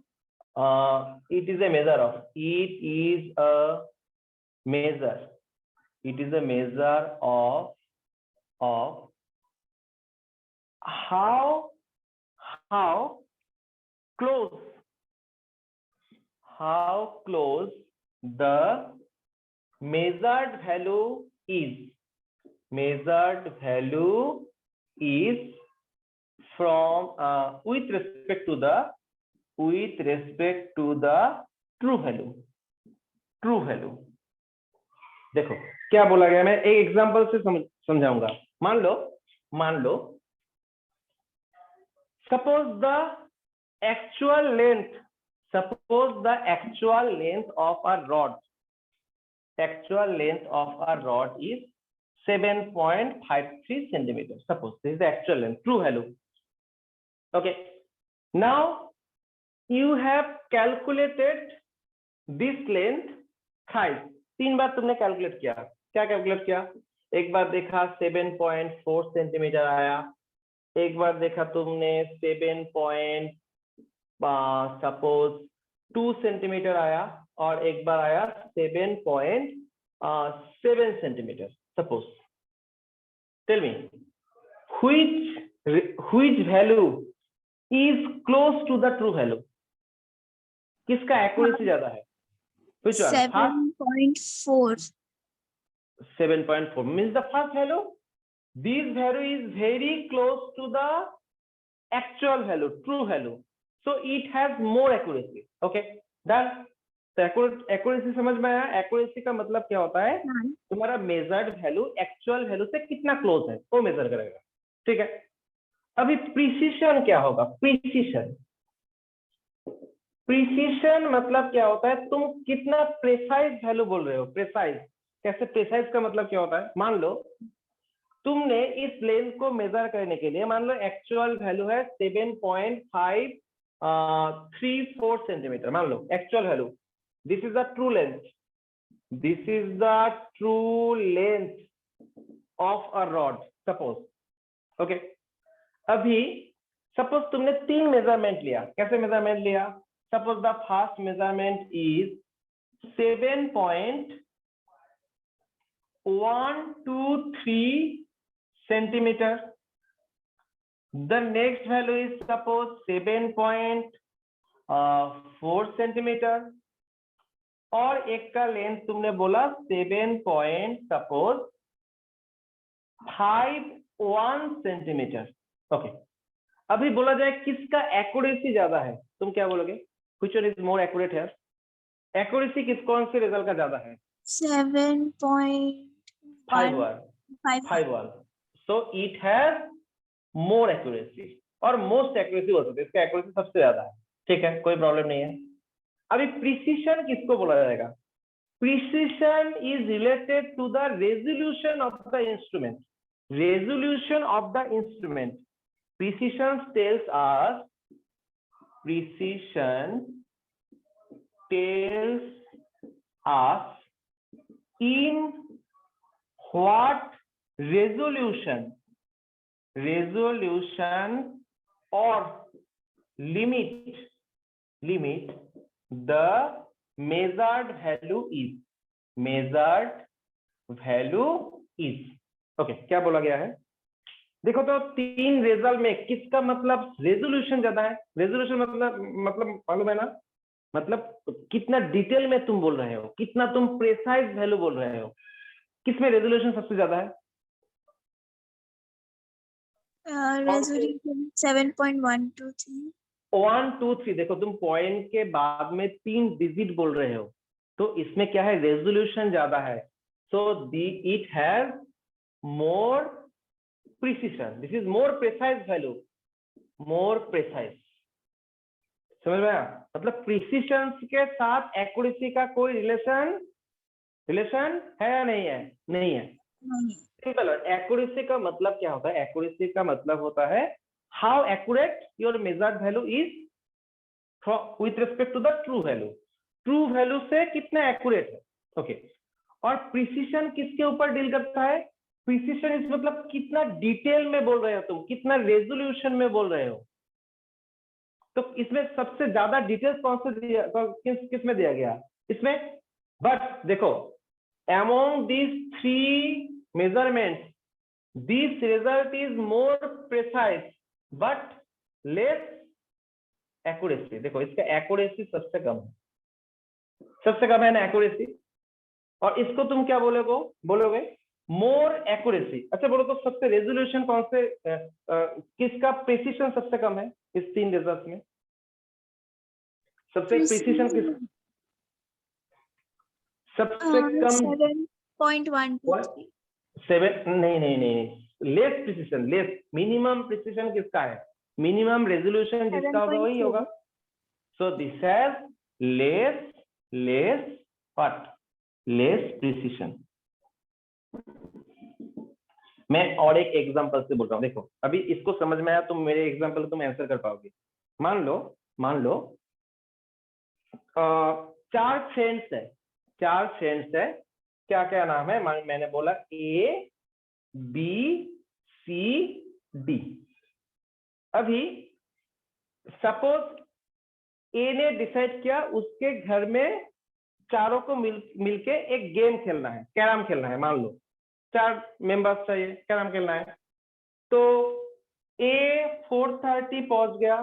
it is a measure of, it is a measure of how close the measured value is from with respect to the true value। देखो क्या बोला गया, मैं एक एग्जांपल से समझाऊंगा। मान लो suppose the actual length of a rod is 7.53 centimeters. Suppose this is the actual length, true value. Okay, now you have calculated this length thrice. 3 बार तुमने कैलकुलेट किया। क्या कैलकुलेट किया? एक बार देखा 7.4 सेंटीमीटर आया, एक बार देखा तुमने 7.2 सेंटीमीटर आया, और एक बार आया 7.7 centimetre. Suppose tell me which value is close to the true value? किसका एक्यूरेसी ज्यादा है? Which one? 7.4. 7.4 means the first value. This value is very close to the actual value, true value. So it has more accuracy. Okay, done. तो accuracy समझ में आया? Accuracy का मतलब क्या होता है? तुम्हारा मेजर्ड वैल्यू एक्चुअल वैल्यू से कितना क्लोज है वो मेजर करेगा। ठीक है, अभी प्रिसीशन क्या होगा? प्रिसीशन मतलब क्या होता है? तुम कितना प्रेसाइज वैल्यू बोल रहे हो। प्रेसाइज कैसे? प्रेसाइज का मतलब क्या होता है? मान लो तुमने इस लेंथ को मेजर करने के लिए, मान लो एक्चुअल वैल्यू है 7.534 सेंटीमीटर, मान लो actual value. This is the true length of a rod suppose. Okay, अभी सपोज तुमने 3 मेजरमेंट लिया। कैसे मेजरमेंट लिया? Suppose the first measurement is 7.123 centimeter. The next value is suppose 7.4 centimeter, और एक का लेंथ तुमने बोला 7.51 सेंटीमीटर। ओके, अभी बोला जाए किसका एक्यूरेसी ज्यादा है, तुम क्या बोलोगे? Which one is more accurate here? Accuracy कौन से रिजल्ट का ज्यादा है? 7.51। So it has more accuracy और most accuracy हो सकती है, इसका एक्यूरेसी सबसे ज्यादा है। ठीक है, कोई प्रॉब्लम नहीं है। अभी प्रिसीशन किसको बोला जाएगा? Precision is related to the resolution of the instrument. Precision tells us in what resolution or limit the measured value is। Okay, क्या बोला गया है? देखो तो 3 रिजल्ट में किसका मतलब रेजोल्यूशन ज्यादा है? रेजोल्यूशन मतलब मालूम है ना? मतलब कितना डिटेल में तुम बोल रहे हो, कितना तुम प्रेसाइज वैल्यू बोल रहे हो, किसमें रेजोल्यूशन सबसे ज्यादा है? Resolution 7.123। 1 2 3 देखो तुम पॉइंट के बाद में 3 डिजिट बोल रहे हो, तो इसमें क्या है, रेजोल्यूशन ज्यादा है, so it has more precision, this is more precise value, more precise. समझ में आया? मतलब प्रिसिशन के साथ एक्यूरेसी का कोई रिलेशन है या नहीं है? नहीं है। सिंपल। एक्यूरेसी का मतलब क्या होता है? एक्यूरेसी का मतलब होता है how accurate your measured value is with respect to the true value, true value से कितना एक्यूरेट है। ओके। और प्रिसिशन किसके ऊपर डील करता है? प्रिसिशन इस मतलब कितना डिटेल में बोल रहे हो तुम, कितना रेजोल्यूशन में बोल रहे हो। तो इसमें सबसे ज्यादा डिटेल्स कौन से दिया, किस में दिया गया इसमें? बट देखो, among these 3 measurements, this result is more precise but less accuracy। देखो इसका एक्यूरेसी सबसे कम है ना एक्यूरेसी, और इसको तुम क्या बोलोगे मोर एक्यूरेसी। अच्छा बोलो तो सबसे रेजोल्यूशन कौन से किसका प्रिसिशन सबसे कम है इस 3 रिजल्ट में? सबसे प्रिसिशन किस, सबसे कम 7.123। 7 नहीं, less precision, less, minimum precision किसका है? मिनिमम रेजोल्यूशन जिसका होगा वही होगा। So this has less what, less precision. मैं और एक एग्जांपल से बोल रहा हूँ, देखो अभी इसको समझ में आया तो मेरे एग्जांपल तुम आंसर कर पाओगे। मान लो 4 फ्रेंड्स है, क्या नाम है? मैंने बोला A B C D। अभी सपोज ए ने डिसाइड किया उसके घर में चारों को मिलके एक गेम खेलना है, कैरम खेलना है। मान लो 4 मेंबर्स चाहिए, कैरम खेलना है। तो A 4:30 पहुंच गया,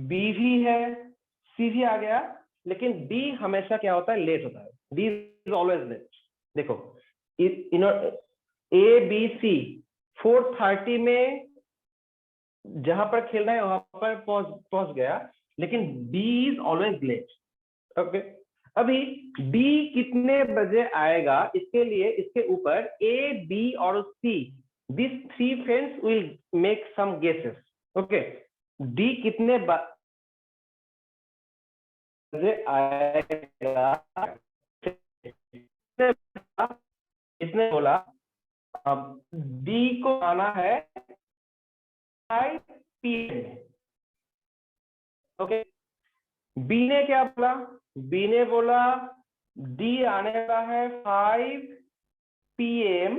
B भी है, C भी आ गया, लेकिन D हमेशा क्या होता है? लेट होता है। D is always late. देखो A B C 4:30 में जहां पर खेलना है वहां पर पहुंच गया, लेकिन D is always late. Okay. अभी D कितने बजे आएगा, इसके लिए इसके ऊपर A B और C, these 3 friends will make some guesses। Okay. D कितने बजे आएगा, इसने बोला D को आना है 5 PM। ओके। B ने क्या बोला? B ने बोला D आने वाला है 5 PM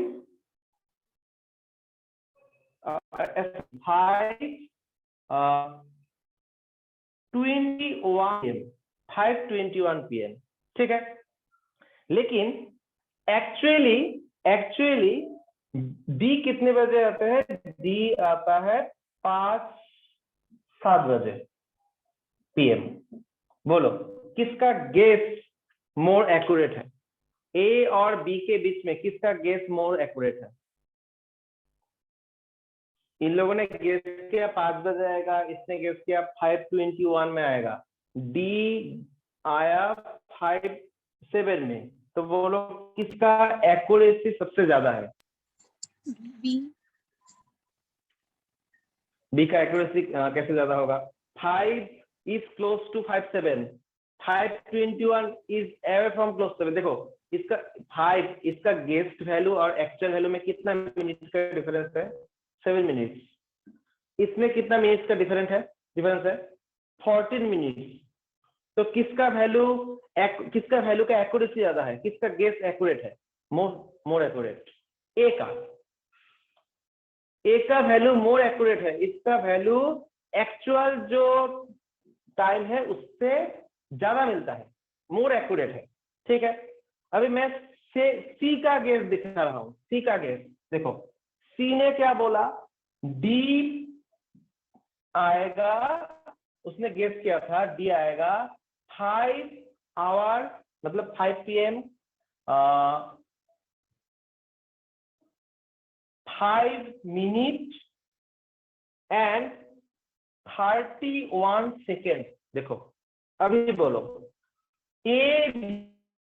5:21 PM। ठीक है। लेकिन एक्चुअली D कितने बजे आते हैं? D आता है 5-7 बजे PM। बोलो किसका गेस मोर एक्यूरेट है? A और B के बीच में किसका गेस मोर एक्यूरेट है? इन लोगों ने गेस किया 5 बजे आएगा, इसने गेस किया 5:21 में आएगा, D आया 5:07 में। तो बोलो किसका एक्यूरेसी सबसे ज्यादा है? B का एक्यूरेसी कैसे ज्यादा होगा? 5 is close to 5:07, 5:21 is away from close to 7। देखो इसका 5, इसका गेस्ट वैल्यू और एक्चुअल वैल्यू में कितना मिनट का डिफरेंस है? 7 मिनट्स। इसमें कितना मिनट्स का डिफरेंस है? 14 मिनट्स। तो किसका वैल्यू का एक्यूरेसी ज्यादा है? किसका गेस एक्यूरेट है? More accurate. ए का वैल्यू मोर एक्यूरेट है, इसका वैल्यू एक्चुअल जो टाइम है उससे ज्यादा मिलता है, मोर एक्यूरेट है। ठीक है। अभी मैं सी का गेस दिखा रहा हूं। सी का गेस देखो, सी ने क्या बोला? डी आएगा, उसने गेस किया था डी आएगा 5 आवर मतलब 5 PM 5 minutes and 31 सेकेंड। देखो अभी बोलो, ए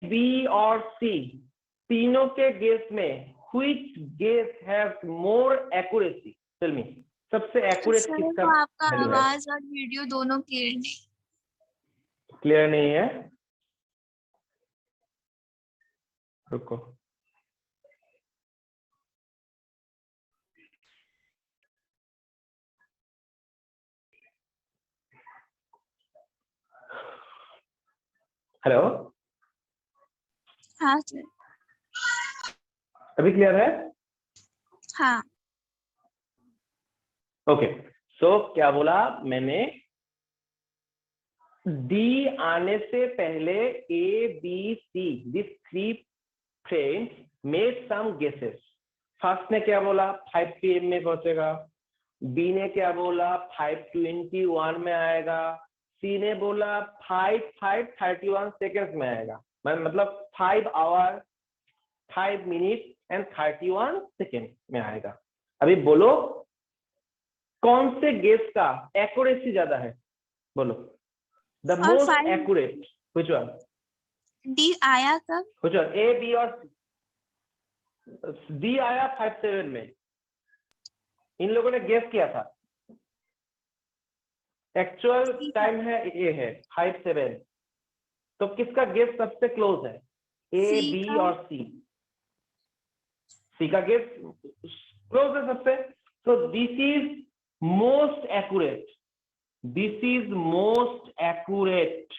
बी और सी तीनों के गेस में which guess has more accuracy? Tell me, सबसे एक्यूरेट सर किसका वो आपका वैल्यू है? आवाज और वीडियो दोनों क्लियर नहीं। क्लियर नहीं है, रुको। हेलो, हाँ सर। अभी क्लियर है? हाँ ओके, सो क्या बोला मैंने? डी आने से पहले A B C this three friends made some guesses. First ने क्या बोला 5 PM में पहुंचेगा, बी ने क्या बोला 5:21 में आएगा, सी ने बोला 5:31 सेकेंड्स में आएगा, मतलब 5 आवर 5 मिनट एंड 31 सेकेंड में आएगा। अभी बोलो कौन से गेस का एक्यूरेसी ज्यादा है? बोलो, द और most 5 accurate which one? D आया कब? व्हिच वन, ए बी और डी आया 57 में। इन लोगों ने गेस किया था, एक्चुअल टाइम है ए है 57, तो किसका गेस सबसे क्लोज है? ए सी बी का। और सी। सी का गेस क्लोज है सबसे, so this is most accurate, this is most accurate,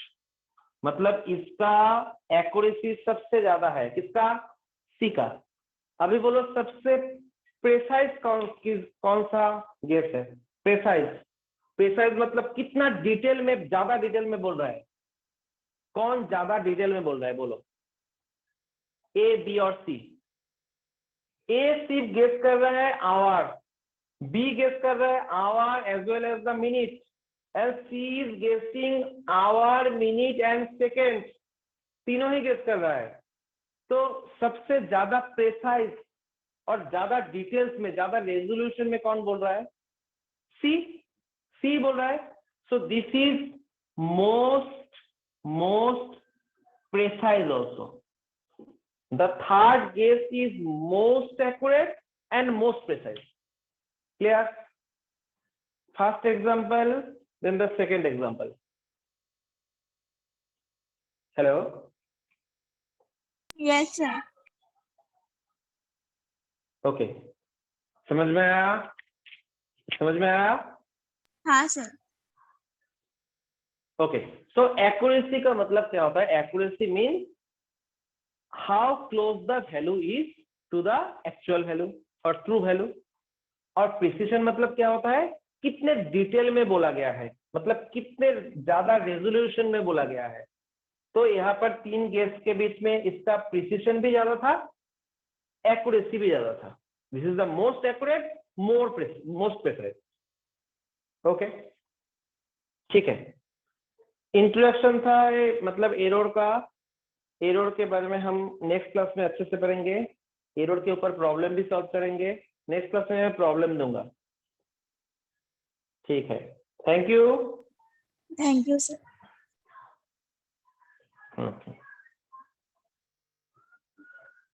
मतलब इसका एक्यूरेसी सबसे ज्यादा है। किसका? सी का। अभी बोलो सबसे प्रेसाइज कौन सा गेस है? प्रेसाइज, प्रेसाइज मतलब कितना डिटेल में, ज्यादा डिटेल में बोल रहा है? कौन ज्यादा डिटेल में बोल रहा है? बोलो, ए बी और सी। ए सिर्फ गेस कर रहा है आवर, बी गेस कर रहा है hour as well as the minute, and C is guessing hour minute and second, तीनों ही गेस कर रहा है। तो सबसे ज्यादा प्रेसाइज और ज्यादा डिटेल्स में, ज्यादा रेजोल्यूशन में कौन बोल रहा है? सी, सी बोल रहा है। So this is most precise also. The third guess is most accurate and most precise. Clear? First example, then the second example. Hello? Yes sir. Okay. समझ में आया? समझ में आया? हाँ सर। Okay. So accuracy का मतलब क्या होता है? Accuracy means how close the value is to the actual value or true value. और प्रिसिशन मतलब क्या होता है? कितने डिटेल में बोला गया है, मतलब कितने ज्यादा रेजोल्यूशन में बोला गया है। तो यहाँ पर तीन गेस के बीच में इसका प्रिसिशन भी ज्यादा था, एक्यूरेसी भी ज्यादा था। This is the most accurate, most precise. Okay, ठीक है। इंट्रोडक्शन था मतलब एरर का। एरर के बारे में हम नेक्स्ट क्लास में अच्छे से पढ़ेंगे। एरर के ऊपर प्रॉब्लम भी सॉल्व करेंगे। नेक्स्ट क्लास में मैं प्रॉब्लम दूंगा। ठीक है, thank you. Thank you sir. Okay.